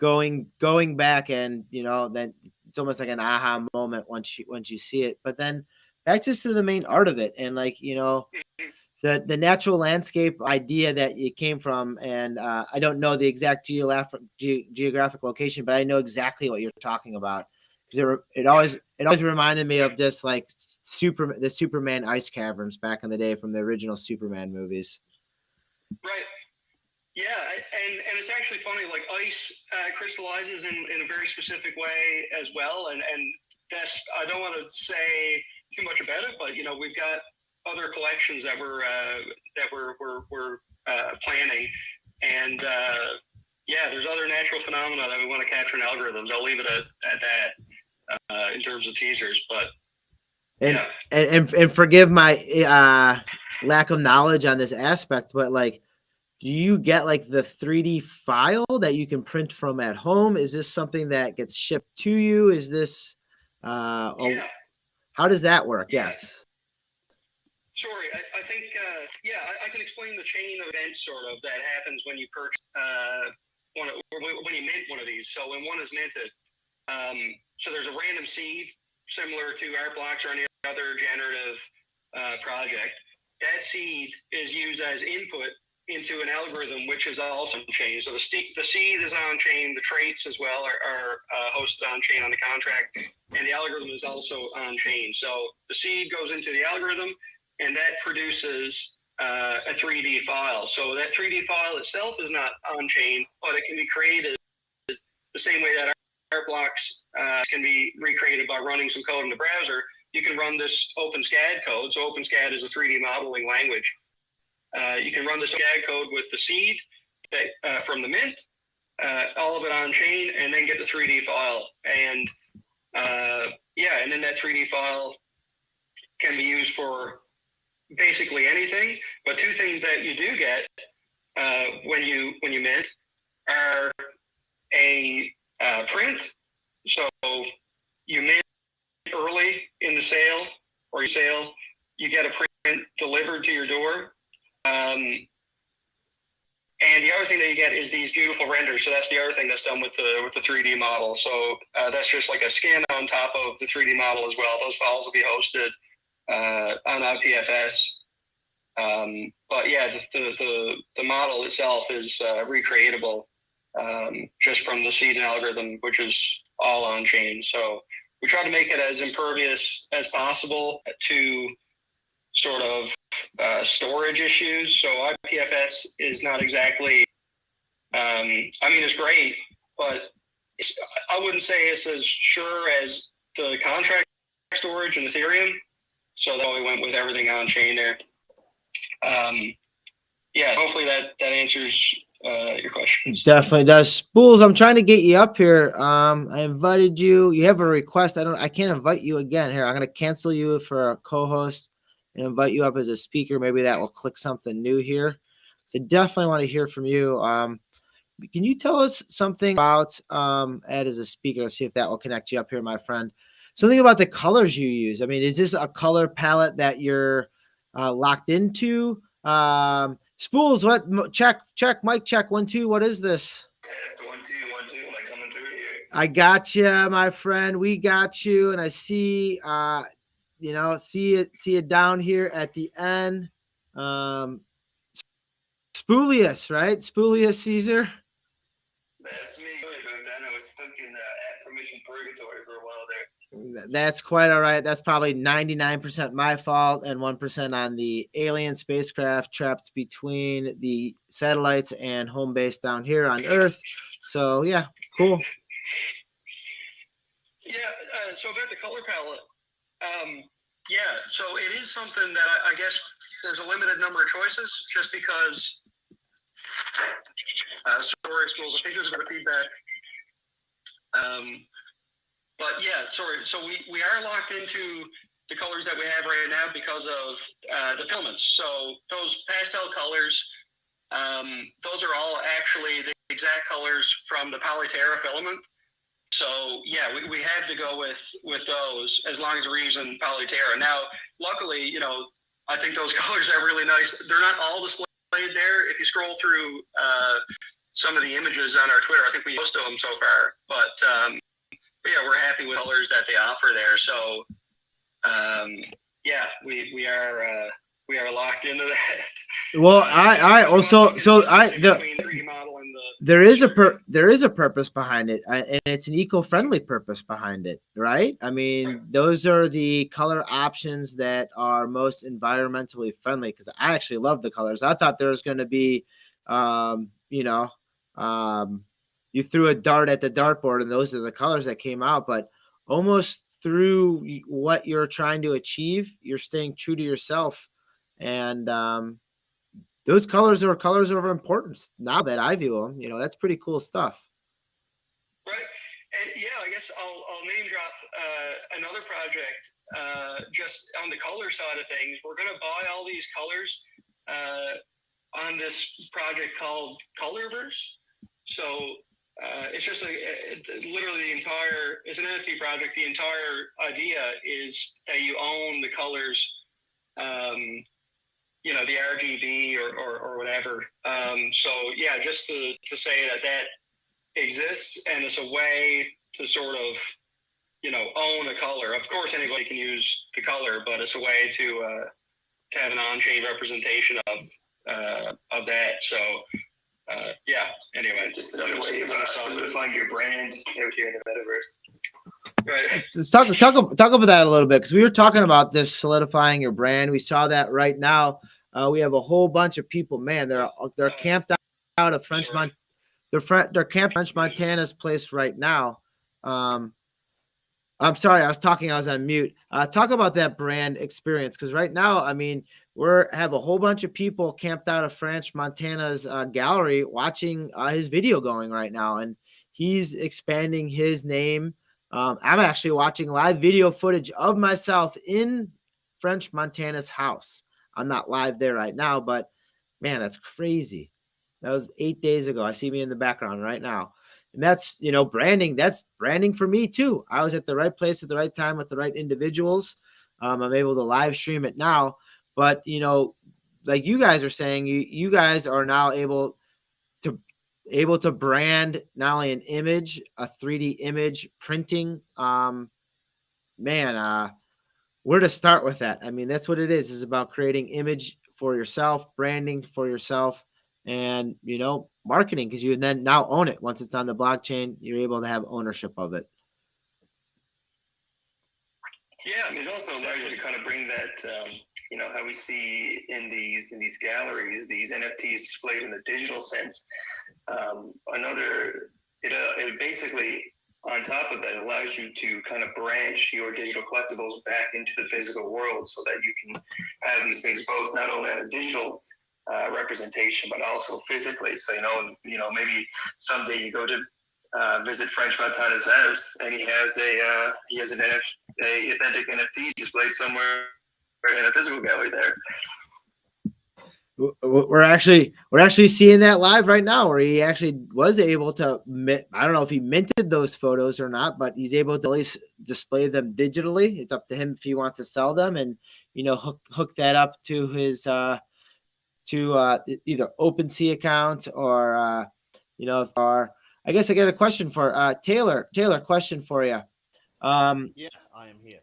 going back, and then it's almost like an aha moment once you see it. But then back just to the main art of it, and the natural landscape idea that it came from, and I don't know the exact geographic location, but I know exactly what you're talking about, because it always reminded me of just like the Superman ice caverns back in the day from the original Superman movies. Right. Yeah, and it's actually funny. Like ice crystallizes in a very specific way as well, and that's, I don't want to say too much about it, but we've got other collections that we're planning, and yeah, there's other natural phenomena that we want to capture in algorithms. I'll leave it at that in terms of teasers. But And yeah, and forgive my lack of knowledge on this aspect, but like, do you get like the 3D file that you can print from at home? Is this something that gets shipped to you? Is this yeah, how does that work? yeah. Yes. Sorry, I think I can explain the chain of events sort of that happens when you purchase when you mint one of these. So when one is minted, so there's a random seed similar to art blocks or any other generative project. That seed is used as input into an algorithm, which is also on chain. So the seed is on chain. The traits as well are hosted on chain on the contract, and the algorithm is also on chain. So the seed goes into the algorithm, and that produces a 3D file. So that 3D file itself is not on chain, but it can be created the same way that art blocks can be recreated by running some code in the browser. You can run this OpenSCAD code. So OpenSCAD is a 3D modeling language. You can run this SCAD code with the seed that, from the mint, all of it on chain, and then get the 3D file. And and then that 3D file can be used for basically anything. But two things that you do get when you mint are a print. So you mint early in the sale or your sale, you get a print delivered to your door. And the other thing that you get is these beautiful renders. So that's the other thing that's done with the 3D model. So that's just like a skin on top of the 3D model as well. Those files will be hosted on IPFS. But yeah, the model itself is recreatable just from the seed algorithm, which is all on chain. So we try to make it as impervious as possible to sort of storage issues. So IPFS is not exactly, it's great, but I wouldn't say it's as sure as the contract storage in Ethereum. So that's why we went with everything on chain there. Hopefully that answers your questions. Definitely does. Spools, I'm trying to get you up here. I invited you. You have a request. I can't invite you again. Here, I'm gonna cancel you for a co-host and invite you up as a speaker. Maybe that will click something new here. So definitely want to hear from you. Can you tell us something about Ed as a speaker? Let's see if that will connect you up here, my friend. Something about the colors you use. I mean, is this a color palette that you're locked into? Spools, what? Check, mic check, 1 2. What is this? Test 1 2 1 2. Am I coming through here? I got you, my friend. We got you, and I see, see it down here at the end. Spulius, right? Spulius Caesar. That's me. Sorry about that. I was stuck in at permission purgatory for a while there. That's quite all right. That's probably 99% my fault and 1% on the alien spacecraft trapped between the satellites and home base down here on Earth. So yeah, cool. Yeah. So about the color palette, so it is something that I guess there's a limited number of choices, just because. Sorry, schools. I think there's a bit of feedback. But yeah, sorry. So we are locked into the colors that we have right now because of the filaments. So those pastel colors, those are all actually the exact colors from the Polyterra filament. So yeah, we have to go with those as long as we're using Polyterra. Now, luckily, I think those colors are really nice. They're not all displayed there. If you scroll through some of the images on our Twitter, I think we posted them so far. But yeah, we're happy with colors that they offer there. So we are locked into that. Well, I also there is a purpose behind it, and it's an eco-friendly purpose behind it, right? I mean, those are the color options that are most environmentally friendly. Because I actually love the colors. I thought there was going to be, you threw a dart at the dartboard, and those are the colors that came out. But almost through what you're trying to achieve, you're staying true to yourself. And those colors are colors of importance now that I view them. You know, that's pretty cool stuff. Right. And yeah, I guess I'll name drop another project just on the color side of things. We're going to buy all these colors on this project called Colorverse. So it's just literally it's an NFT project. The entire idea is that you own the colors, you know, the RGB or whatever. So yeah, just to say that exists, and it's a way to sort of, you know, own a color. Of course, anybody can use the color, but it's a way to have an on-chain representation of that. So yeah. Anyway, just another way of solidifying your brand out here in the metaverse. Right. Let's talk about that a little bit, because we were talking about this solidifying your brand. We saw that right now. We have a whole bunch of people. Man, they're camped out of French Montana. They're camped French Montana's place right now. I'm sorry, I was on mute. Talk about that brand experience, because right now, I mean, have a whole bunch of people camped out of French Montana's gallery watching his video going right now, and he's expanding his name. I'm actually watching live video footage of myself in French Montana's house. I'm not live there right now, but man, that's crazy. That was 8 days ago. I see me in the background right now. And that's, you know, branding. That's branding for me too. I was at the right place at the right time with the right individuals. I'm able to live stream it now. But, you know, like you guys are saying, you guys are now able to brand not only an image, a 3D image printing. Where to start with that? I mean, that's what it is about creating image for yourself, branding for yourself, and, you know, marketing, because you then now own it. Once it's on the blockchain, you're able to have ownership of it. Yeah, I mean, it also allows you to kind of bring that, you know, how we see in these galleries, these NFTs displayed in a digital sense. It basically, on top of that, allows you to kind of branch your digital collectibles back into the physical world, so that you can have these things both not only on a digital representation, but also physically. So, you know, maybe someday you go to visit French Montana's house, and he has an authentic NFT displayed somewhere in a physical gallery there. We're actually seeing that live right now, where he actually was able to, I don't know if he minted those photos or not, but he's able to at least display them digitally. It's up to him if he wants to sell them, and, you know, hook that up to his either OpenSea account or you know, I guess I got a question for Taylor. Taylor, question for you. Yeah, I am here.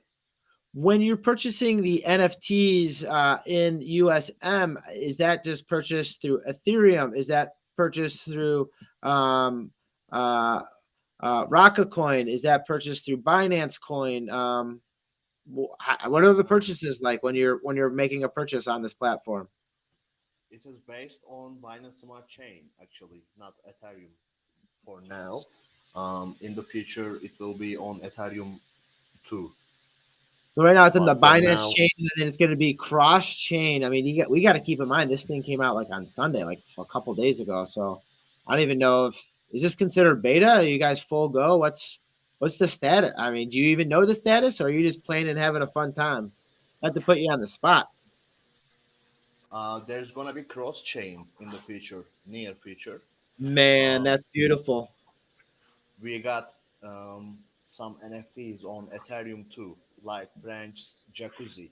When you're purchasing the NFTs in USM, is that just purchased through Ethereum? Is that purchased through RACA coin? Is that purchased through Binance coin? What are the purchases like when you're making a purchase on this platform? It is based on Binance Smart Chain, actually, not Ethereum for now. In the future, it will be on Ethereum too. So right now it's in the But for Binance now- chain, and then it's going to be cross chain. I mean, we got to keep in mind this thing came out like on Sunday, like a couple days ago. So I don't even know is this considered beta? Are you guys full go? What's the status? I mean, do you even know the status, or are you just playing and having a fun time? I have to put you on the spot. There's gonna be cross chain in the future, near future. Man, that's beautiful. We got some NFTs on Ethereum too, like French Jacuzzi.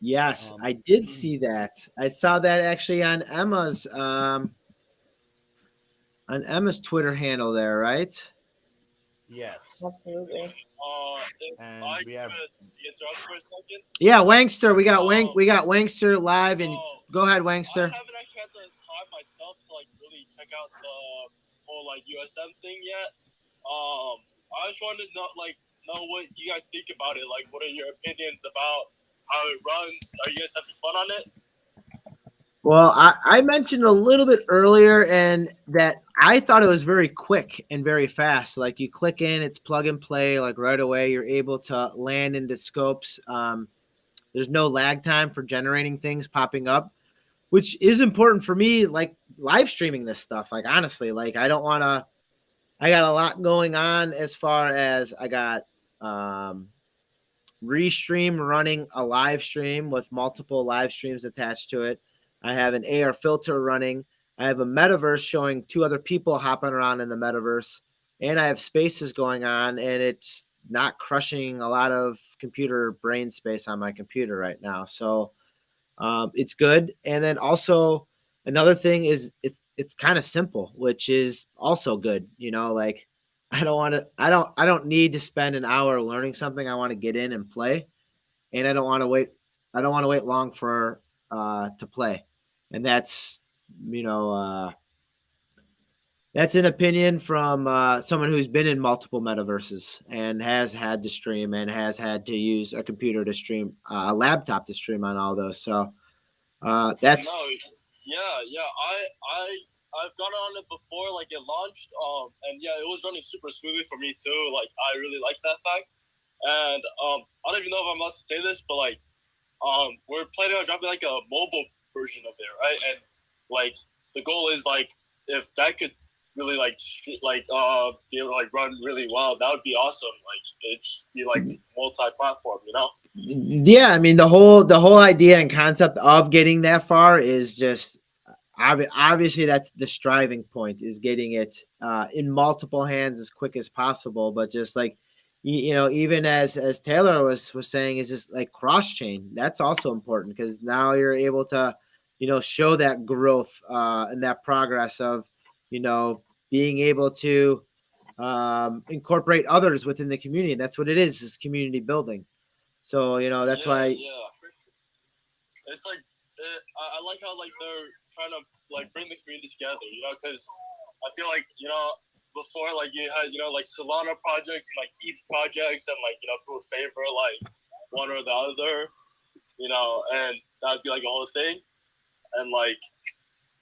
Yes, I did see that. I saw that actually on Emma's Twitter handle there, right? Yes. Absolutely. If And I we could have- interrupt for a second. Yeah, Wangster. We got Wangster live, and go ahead, I Wangster. haven't actually had the time myself to like really check out the whole like USM thing yet. I just wanted to know what you guys think about it. Like, what are your opinions about how it runs? Are you guys having fun on it? Well, I mentioned a little bit earlier, and that I thought it was very quick and very fast. Like, you click in, it's plug and play. Like, right away, you're able to land into scopes. There's no lag time for generating things popping up. which is important for me, like live streaming this stuff. Like honestly, like I don't want to. I got a lot going on as far as I got Restream running a live stream with multiple live streams attached to it. I have an AR filter running. I have a metaverse showing two other people hopping around in the metaverse, and I have spaces going on, and it's not crushing a lot of computer brain space on my computer right now. So it's good. And then also another thing is it's kind of simple, which is also good. You know, like I don't need to spend an hour learning something. I want to get in and play, and I don't want to wait. I don't want to wait long for to play, and you know that's an opinion from someone who's been in multiple metaverses and has had to stream and has had to use a computer to stream, a laptop to stream on all those. So that's No, yeah. I've gone on it before, like it launched, and yeah, it was running super smoothly for me too. Like I really like that fact, and I don't even know if I'm allowed to say this, but like we're planning on dropping like a mobile version of it, right? And like the goal is like if that could really be able to like run really well, that would be awesome. Like it'd be like multi-platform, you know? Yeah, I mean the whole idea and concept of getting that far is just obviously that's the striving point, is getting it in multiple hands as quick as possible. But just like you know, even as Taylor was saying, is just like cross chain. That's also important because now you're able to, you know, show that growth and that progress of, you know, being able to incorporate others within the community. And that's what it is community building. So, you know, that's why. Yeah. It's like I like how like they're trying to like bring the community together, you know, because I feel like, you know, before like you had, you know, like Solana projects and like ETH projects, and like, you know, people would favor like one or the other, you know, and that would be like a whole thing. And like,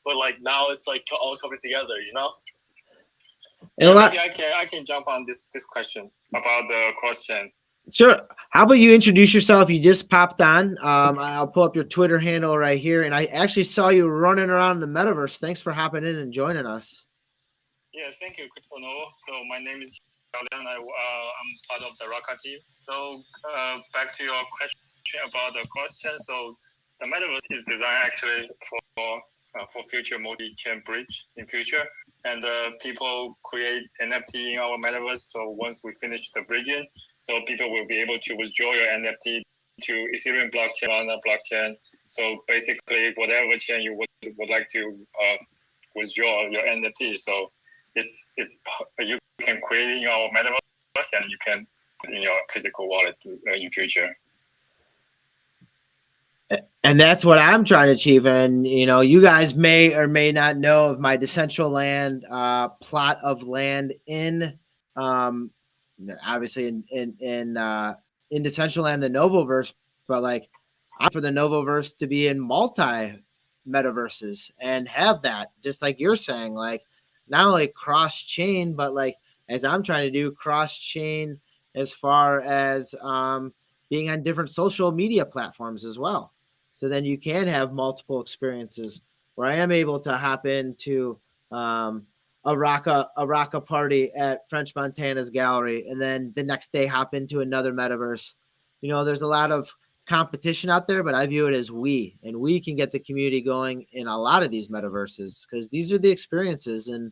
but like now it's like all coming together, you know. And maybe I can jump on this question about the cross chain. Sure. How about you introduce yourself? You just popped on. I'll pull up your Twitter handle right here, and I actually saw you running around the metaverse. Thanks for hopping in and joining us. Yes, thank you, Christopher. So my name is Xiaolian. I'm part of the RACA team. So back to your question about the question. So the metaverse is designed actually for future multi-chain bridge in future, and people create NFT in our metaverse. So once we finish the bridging, so people will be able to withdraw your NFT to Ethereum blockchain, on the blockchain. So basically, whatever chain you would like to withdraw your NFT. So it's you can create in your metaverse, and you can in your physical wallet in future. And that's what I'm trying to achieve. And, you know, you guys may or may not know of my Decentraland plot of land in, obviously in Decentraland, the Novoverse, but like I'm for the Novoverse to be in multi metaverses and have that, just like you're saying, like not only cross chain, but like as I'm trying to do cross chain as far as being on different social media platforms as well. So then you can have multiple experiences where I am able to hop into a RACA party at French Montana's gallery, and then the next day hop into another metaverse. You know, there's a lot of competition out there, but I view it as we can get the community going in a lot of these metaverses because these are the experiences. And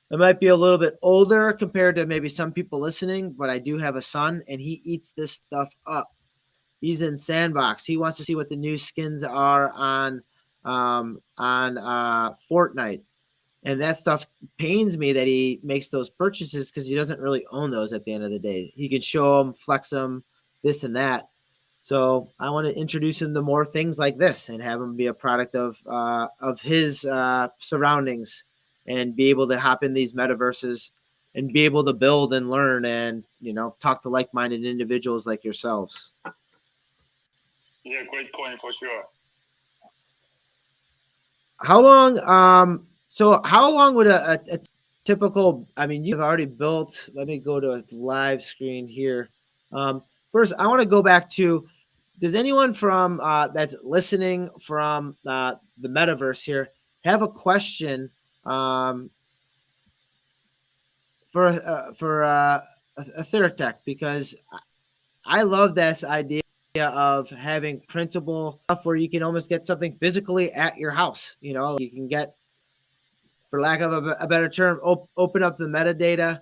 it might be a little bit older compared to maybe some people listening, but I do have a son and he eats this stuff up. He's in Sandbox. He wants to see what the new skins are on Fortnite, and that stuff pains me that he makes those purchases because he doesn't really own those. At the end of the day, he can show them, flex them, this and that. So I want to introduce him to more things like this and have him be a product of his surroundings and be able to hop in these metaverses and be able to build and learn and, you know, talk to like-minded individuals like yourselves. Yeah, great point for sure. How long? So how long would a typical? I mean, you've already built. Let me go to a live screen here. First, I want to go back to does anyone from that's listening from the metaverse here have a question for a third tech? Because I love this idea of having printable stuff where you can almost get something physically at your house. You know, you can get, for lack of a better term, open up the metadata.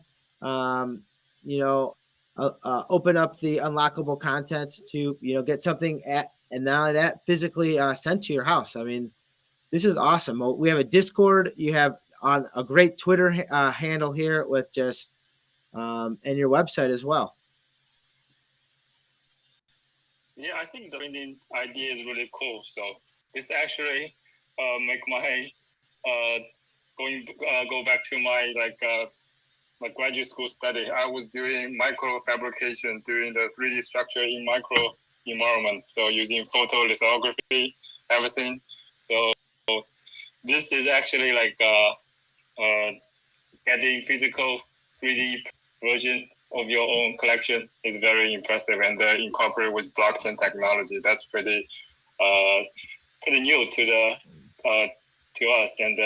You know, open up the unlockable contents to get something at, and not only that, physically sent to your house. I mean, this is awesome. We have a Discord. You have on a great Twitter handle here with just and your website as well. Yeah, I think the printing idea is really cool. So this actually make my go back to my my graduate school study. I was doing micro fabrication, doing the 3D structure in micro environment. So using photolithography, everything. So this is actually like getting physical 3D version of your own collection is very impressive, and incorporate with blockchain technology. That's pretty new to the to us, and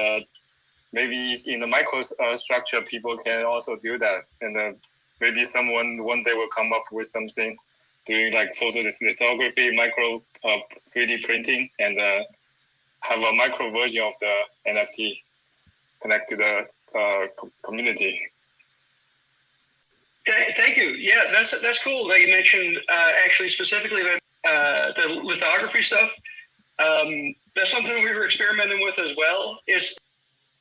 maybe in the micro structure, people can also do that, and maybe someone one day will come up with something doing like photolithography, micro 3D printing, and have a micro version of the NFT connect to the community. Thank you. Yeah, that's cool that you mentioned actually specifically the lithography stuff. That's something we were experimenting with as well. It's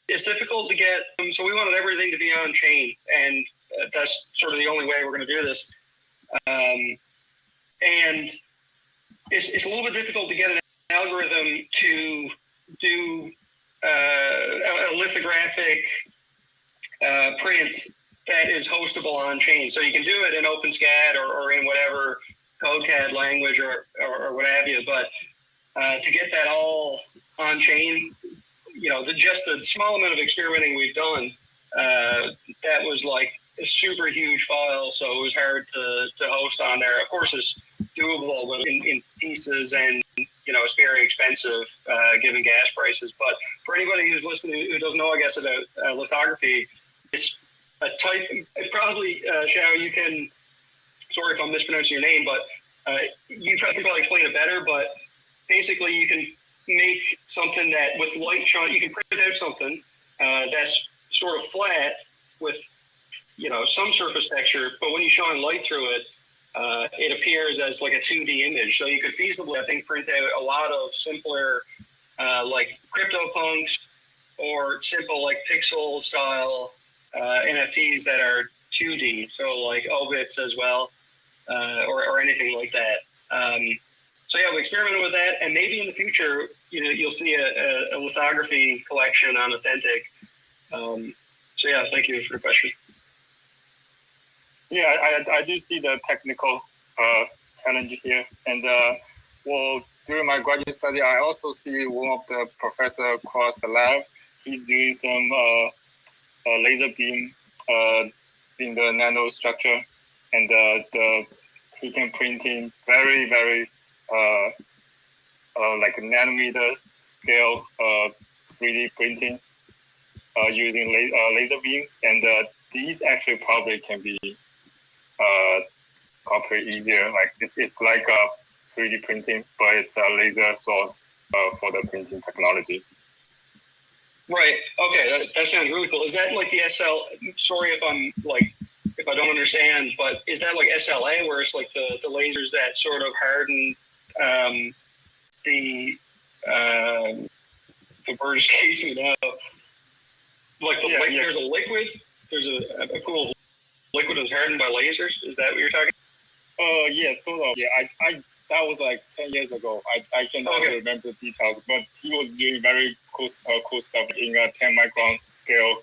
difficult to get, so we wanted everything to be on chain, and that's sort of the only way we're going to do this. And it's a little bit difficult to get an algorithm to do a lithographic print that is hostable on chain. So you can do it in OpenSCAD or in whatever CodeCAD language or what have you. But to get that all on chain, just the small amount of experimenting we've done, that was like a super huge file. So it was hard to host on there. Of course, it's doable, but in pieces, and it's very expensive given gas prices. But for anybody who's listening who doesn't know, I guess, about lithography, it's a type. Probably, Xiao, you can. Sorry if I'm mispronouncing your name, but you can probably explain it better. But basically, you can make something that with light shine, you can print out something that's sort of flat with some surface texture, but when you shine light through it, it appears as like a 2D image. So you could feasibly, I think, print out a lot of simpler like CryptoPunks or simple like pixel style NFTs that are 2D. So like obits as well, or anything like that. So yeah, we experimented with that, and maybe in the future, you'll see a lithography collection on Authentic. So yeah, thank you for the question. Yeah, I do see the technical challenge here, and during my graduate study, I also see one of the professor across the lab. He's doing some laser beam in the nano structure, and he can printing very, very like nanometer scale 3D printing using laser beams, and these actually probably can be copy easier. Like it's like a 3D printing, but it's a laser source for the printing technology. Right. Okay. That sounds really cool. Is that like the SL? Sorry if I don't understand, but is that like SLA, where it's like the lasers that sort of harden the word escapes me now. Like there's a liquid. There's a pool of liquid that's hardened by lasers. Is that what you're talking? Yeah, sort of. Yeah, I that was like 10 years ago. I cannot remember the details, but he was doing very cool stuff in a 10 micron scale,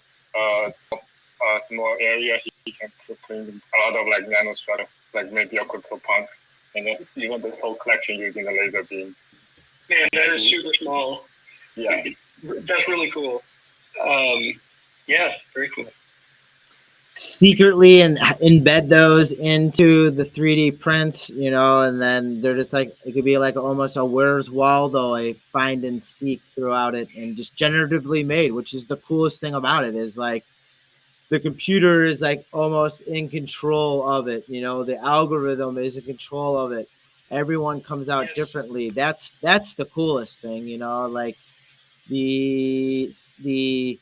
small area. He can print a lot of like nanostrata, like maybe a CryptoPunk, and then even the whole collection using the laser beam. Man, that is super small. Yeah, that's really cool. Yeah, very cool. secretly and embed those into the 3D prints, and then they're just like, it could be like almost a Where's Waldo, a find and seek throughout it, and just generatively made, which is the coolest thing about it, is like the computer is like almost in control of it. The algorithm is in control of it. Everyone comes out differently. That's the coolest thing. Like the the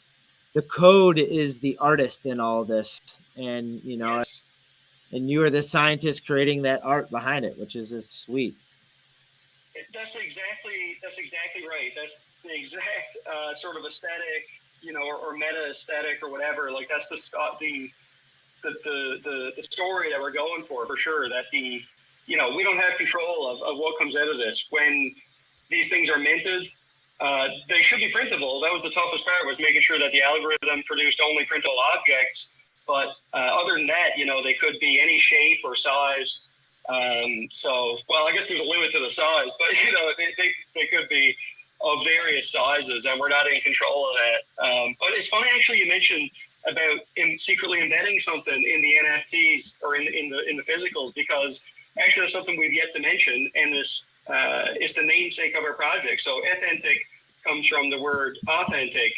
the code is the artist in all this, and and you are the scientist creating that art behind it, which is just sweet. That's exactly right. That's the exact sort of aesthetic, or meta aesthetic or whatever. Like that's the story that we're going for sure. That we don't have control of what comes out of this. When these things are minted, they should be printable. That was the toughest part, was making sure that the algorithm produced only printable objects. But other than that, they could be any shape or size. Well, I guess there's a limit to the size, but they could be of various sizes, and we're not in control of that. But it's funny, actually, you mentioned about secretly embedding something in the NFTs or in the physicals, because actually that's something we've yet to mention, and this is the namesake of our project. So authentic comes from the word authentic.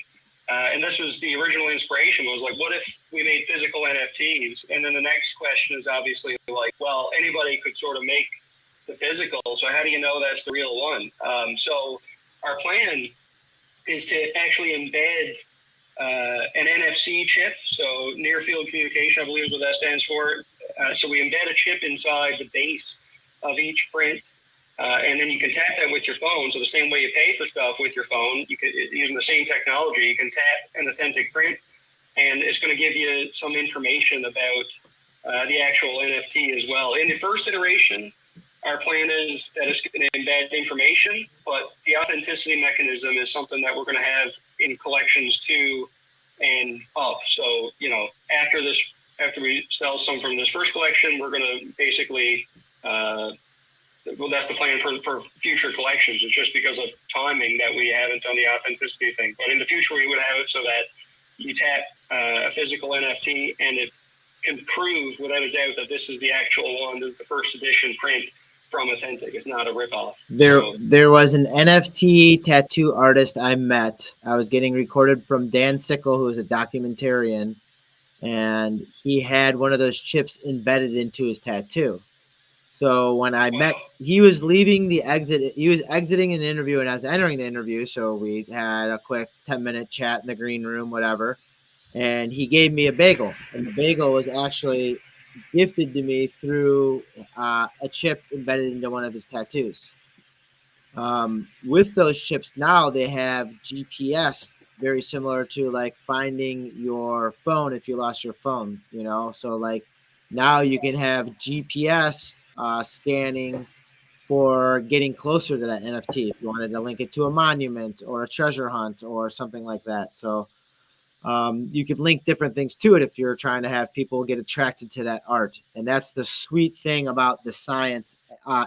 And this was the original inspiration, was like, what if we made physical NFTs? And then the next question is obviously like, well, anybody could sort of make the physical, so how do you know that's the real one? So our plan is to actually embed an NFC chip, so near field communication, I believe is what that stands for. So we embed a chip inside the base of each print. And then you can tap that with your phone. So the same way you pay for stuff with your phone, you can, using the same technology, you can tap an authentic print, and it's going to give you some information about the actual NFT as well. In the first iteration, our plan is that it's going to embed information, but the authenticity mechanism is something that we're going to have in collections 2 and up. So, after we sell some from this first collection, we're going to basically well, that's the plan for future collections. It's just because of timing that we haven't done the authenticity thing. But in the future, we would have it so that you tap a physical NFT, and it can prove without a doubt that this is the actual one. This is the first edition print from Authentic. It's not a ripoff. There was an NFT tattoo artist I met. I was getting recorded from Dan Sickle, who is a documentarian, and he had one of those chips embedded into his tattoo. So when I met, he was leaving the exit. He was exiting an interview, and I was entering the interview. So we had a quick 10-minute chat in the green room, whatever. And he gave me a bagel, and the bagel was actually gifted to me through a chip embedded into one of his tattoos. With those chips now, they have GPS, very similar to like finding your phone if you lost your phone. So like now you can have GPS scanning for getting closer to that NFT if you wanted to link it to a monument or a treasure hunt or something like that. So you could link different things to it if you're trying to have people get attracted to that art. And that's the sweet thing about the science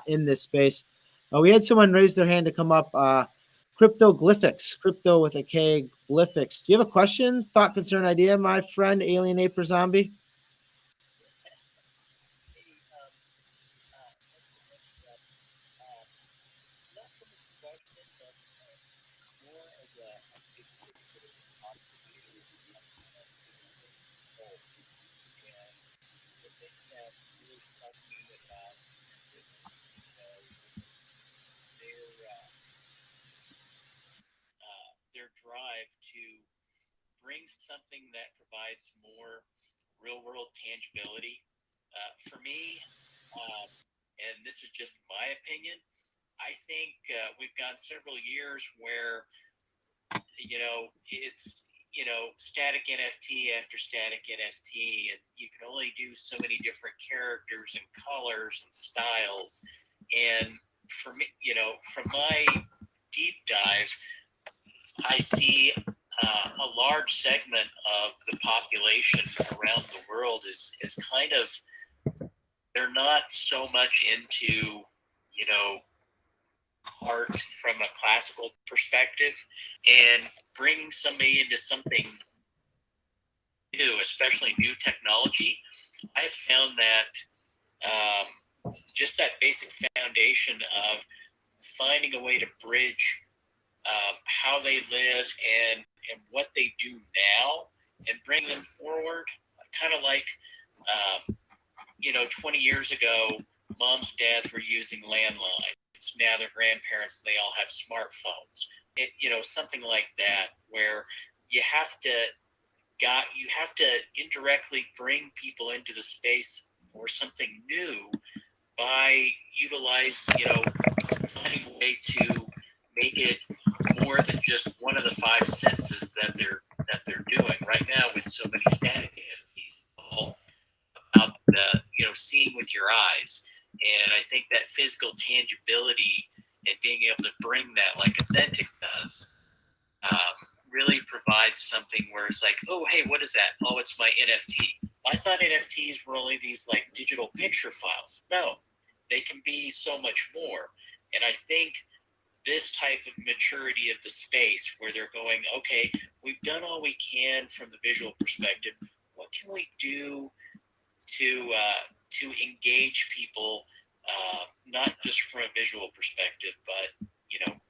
in this space. We had someone raise their hand to come up. Cryptoglyphics, crypto with a K, glyphics. Do you have a question, thought, concern, idea, my friend, Alien Ape or Zombie? Their drive to bring something that provides more real world tangibility. For me, and this is just my opinion, I think we've gone several years where, it's, static NFT after static NFT, and you can only do so many different characters and colors and styles. And for me, from my deep dive, I see a large segment of the population around the world is kind of, they're not so much into, art from a classical perspective, and bringing somebody into something new, especially new technology, I have found that just that basic foundation of finding a way to bridge how they live and what they do now and bring them forward, kind of like 20 years ago, moms and dads were using landlines. Now their grandparents, they all have smartphones. Something like that, where you have to indirectly bring people into the space or something new by finding a way to make it more than just one of the five senses that they're doing right now with so many static NFTs. All about seeing with your eyes, and I think that physical tangibility and being able to bring that like Authentic does really provides something where it's like, oh, hey, what is that? Oh, it's my NFT. I thought NFTs were only these like digital picture files. No, they can be so much more. And I think this type of maturity of the space where they're going, okay, we've done all we can from the visual perspective. What can we do to engage people, not just from a visual perspective, but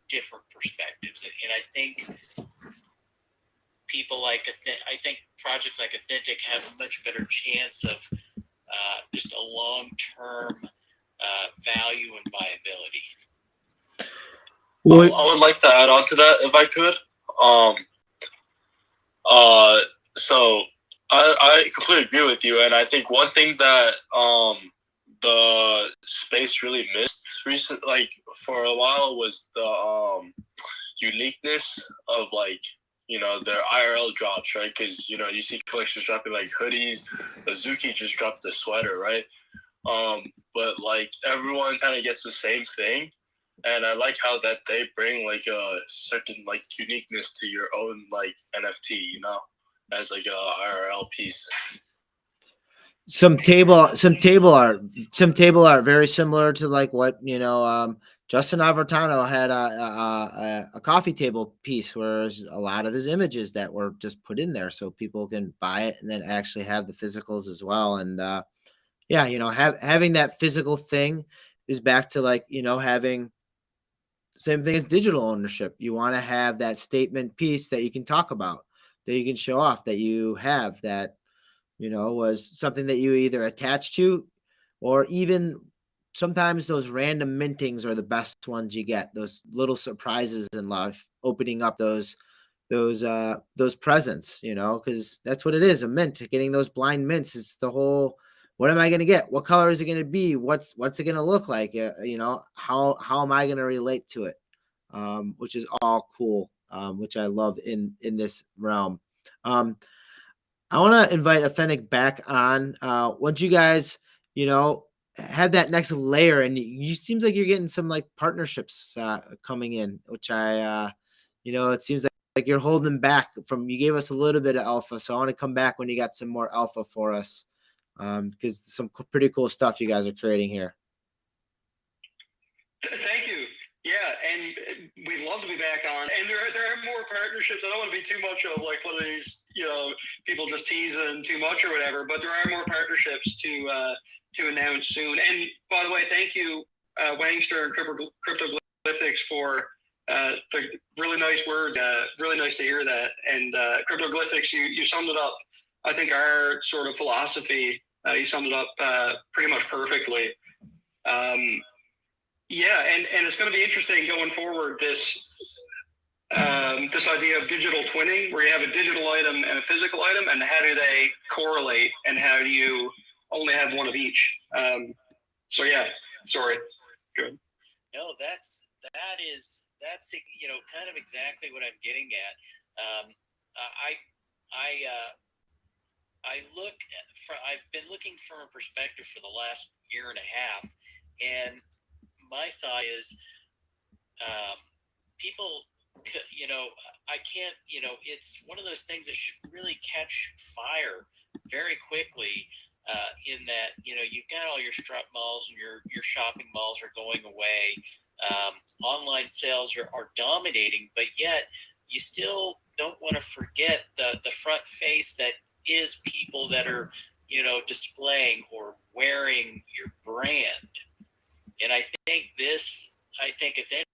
different perspectives? And I think I think projects like Authentic have a much better chance of just a long-term value and viability. I would like to add on to that if I could. So I completely agree with you, and I think one thing that the space really missed for a while was the uniqueness of their IRL drops, right? Because you see collections dropping like hoodies. Azuki just dropped a sweater, right? But everyone kind of gets the same thing. And I like how that they bring a certain uniqueness to your own NFT, as a IRL piece. Some table art very similar to what Justin Avertano had a coffee table piece where there's a lot of his images that were just put in there so people can buy it and then actually have the physicals as well. And having that physical thing is back to having same thing as digital ownership. You want to have that statement piece that you can talk about, that you can show off, that you have, that was something that you either attach to, or even sometimes those random mintings are the best ones you get. Those little surprises in life, opening up those presents, because that's what it is. A mint, getting those blind mints is the whole. What am I going to get? What color is it going to be? What's it going to look like? How am I going to relate to it? Which is all cool. Which I love in this realm. I want to invite Authentic back on. Once you guys, have that next layer, and you seems like you're getting some partnerships coming in, which I, it seems like you're holding back from. You gave us a little bit of alpha, so I want to come back when you got some more alpha for us. Because some pretty cool stuff you guys are creating here. Thank you. Yeah, and we'd love to be back on. And there are more partnerships. I don't want to be too much of one of these, people just teasing too much or whatever. But there are more partnerships to announce soon. And by the way, thank you, Wangster and Cryptoglyphics for the really nice word. Really nice to hear that. And Cryptoglyphics, you summed it up. I think our sort of philosophy, you summed it up pretty much perfectly. Yeah, and it's going to be interesting going forward, this idea of digital twinning, where you have a digital item and a physical item, and how do they correlate, and how do you only have one of each? So yeah, sorry. Good. No, that's kind of exactly what I'm getting at. I've been looking from a perspective for the last year and a half, and my thought is, people, I can't, it's one of those things that should really catch fire very quickly. In that, you've got all your strip malls and your shopping malls are going away. Online sales are dominating, but yet you still don't want to forget the front face that is people that are, displaying or wearing your brand. And I think if it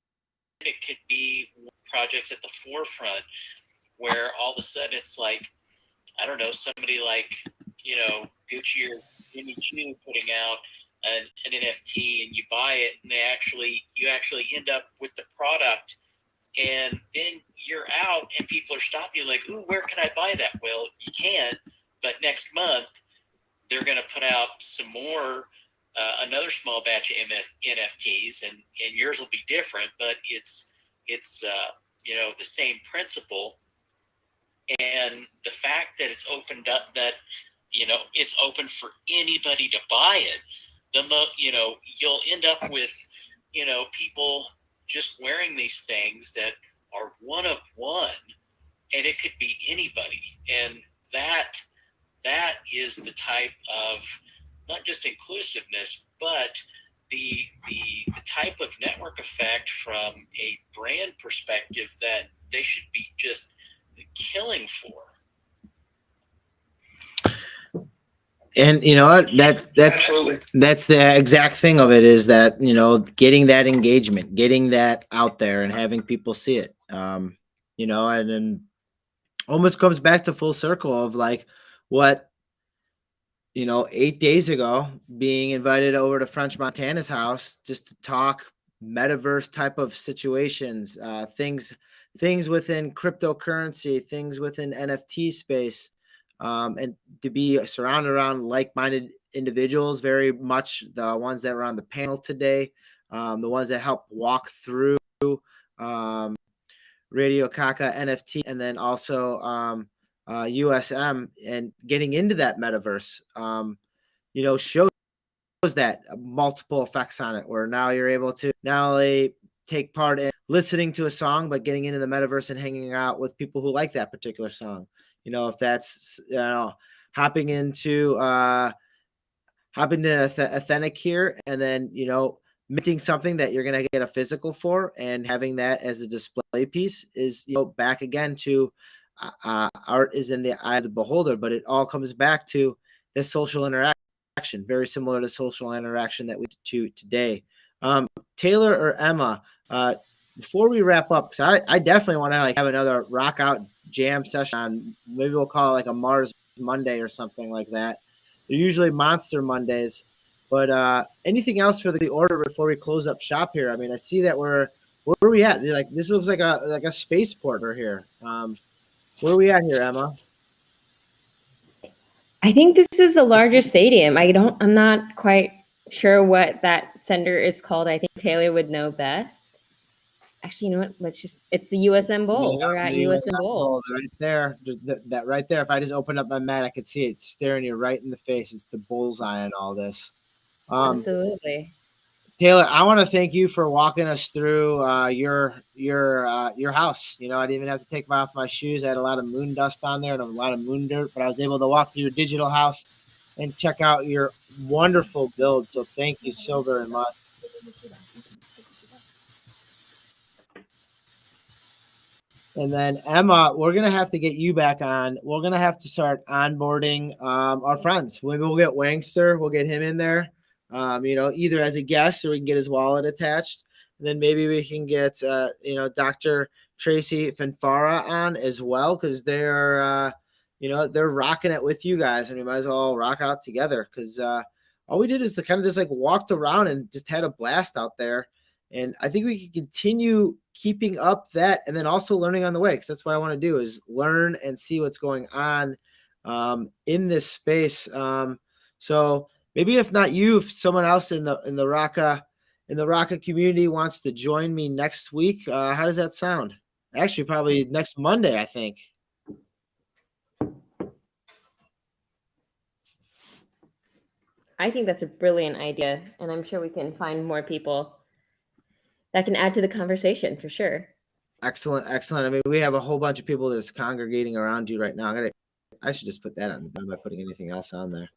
could be projects at the forefront where all of a sudden it's like, I don't know, somebody like, Gucci or Jimmy Choo putting out an NFT, and you buy it, and you actually end up with the product, and then you're out and people are stopping you like, ooh, where can I buy that? Well, you can't, but next month they're going to put out some more, another small batch of NFTs, and yours will be different, but it's the same principle. And the fact that it's opened up, that it's open for anybody to buy it, you'll end up with people just wearing these things that are one of one, and it could be anybody. And that is the type of not just inclusiveness, but the type of network effect from a brand perspective that they should be just killing for. And you know what? That's Absolutely. that's the exact thing of it, is that, getting that engagement, getting that out there, and having people see it. And then almost comes back to full circle of like what 8 days ago, being invited over to French Montana's house just to talk metaverse type of situations, things within cryptocurrency, things within NFT space, and to be surrounded around like-minded individuals, very much the ones that were on the panel today, the ones that helped walk through EmmaRACA NFT, and then also USM, and getting into that metaverse, shows that multiple effects on it, where now you're able to not only take part in listening to a song, but getting into the metaverse and hanging out with people who like that particular song. If that's, hopping into Authentic here, and then, minting something that you're going to get a physical for, and having that as a display piece is, back again to art is in the eye of the beholder, but it all comes back to this social interaction, very similar to social interaction that we did today. Taylor or Emma, before we wrap up, because I definitely want to have another rock out jam session on, maybe we'll call it like a Mars Monday or something like that. They're usually Monster Mondays, but anything else for the order before we close up shop here? I mean, I see that where are we at? Like, this looks like a spaceport right here. Where are we at here, Emma? I think this is the largest stadium. I'm not quite sure what that center is called. I think Taylor would know best. Actually, you know what? It's the USM Bowl. We're at USM Bowl. Right there. That right there. If I just open up my mat, I could see it staring you right in the face. It's the bullseye on all this. Absolutely. Taylor, I want to thank you for walking us through your house. I didn't even have to take off my shoes. I had a lot of moon dust on there and a lot of moon dirt, but I was able to walk through your digital house and check out your wonderful build. So thank you so very much. And then Emma, we're gonna have to get you back on. We're gonna have to start onboarding our friends. Maybe we'll get Wangster. We'll get him in there. Either as a guest, or we can get his wallet attached. And then maybe we can get Dr. Tracy Fanfara on as well, because they're they're rocking it with you guys, and we might as well all rock out together, because all we did is kind of just like walked around and just had a blast out there. And I think we can continue keeping up that, and then also learning on the way, because that's what I want to do, is learn and see what's going on in this space. So maybe if not you, if someone else in the RACA community wants to join me next week, how does that sound? Actually, probably next Monday, I think. I think that's a brilliant idea, and I'm sure we can find more people that can add to the conversation for sure. Excellent. I mean, we have a whole bunch of people that's congregating around you right now. I should just put that on the bed by putting anything else on there.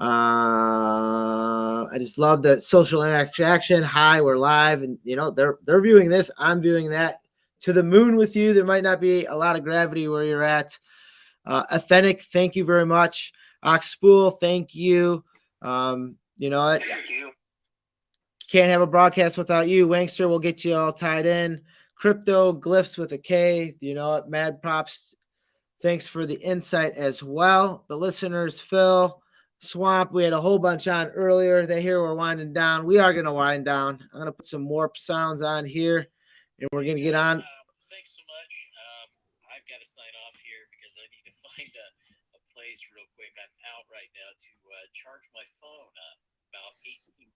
I just love the social interaction. Hi, we're live, and they're viewing this. I'm viewing that. To the moon with you. There might not be a lot of gravity where you're at, Authentic, thank you very much. Oxpool, thank you. You know what? Thank you. Can't have a broadcast without you. Wangster will get you all tied in. Crypto Glyphs with a K. You know what? Mad props. Thanks for the insight as well. The listeners, Phil, Swamp, we had a whole bunch on earlier. They hear we're winding down. We are going to wind down. I'm going to put some warp sounds on here, and we're going to get on. Thanks so much. I've got to sign off here because I need to find a place real quick. I'm out right now to charge my phone about 18%.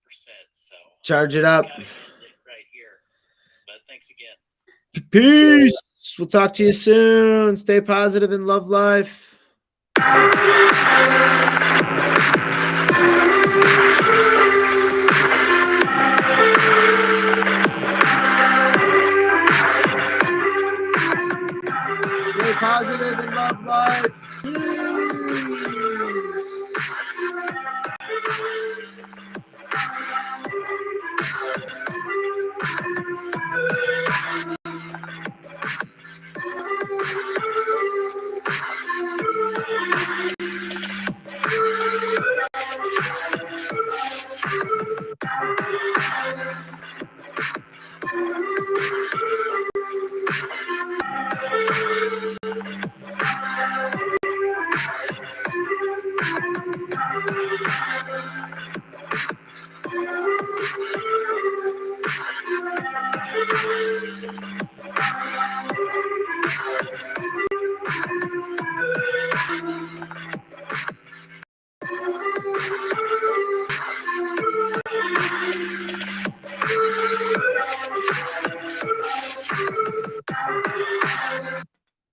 So Charge it up. Right here. But thanks again. Peace. We'll talk to you soon. Stay positive and love life. Stay positive and love life.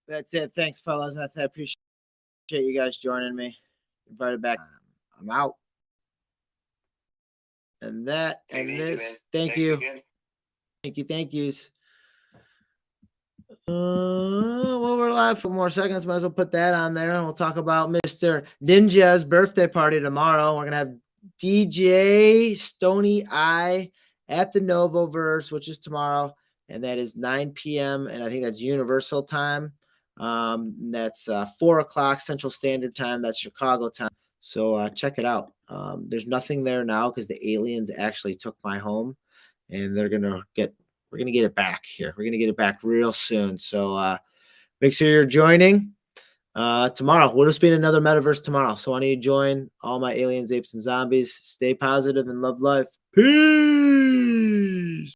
That's it. Thanks, fellas. I appreciate you guys joining me. Invited back. I'm out. And that and this. Thank you. Thank yous. Well, we're live for more seconds. Might as well put that on there, and we'll talk about Mr. Ninja's birthday party tomorrow. We're gonna have DJ Stony Eye at the Novoverse, which is tomorrow, and that is 9 p.m. and I think that's Universal time. That's 4 o'clock Central Standard Time. That's Chicago time. So check it out. There's nothing there now because the aliens actually took my home, and we're gonna get it back here. We're gonna get it back real soon. So make sure you're joining tomorrow. We'll just be in another metaverse tomorrow. So why don't you join all my aliens, apes, and zombies? Stay positive and love life. Peace.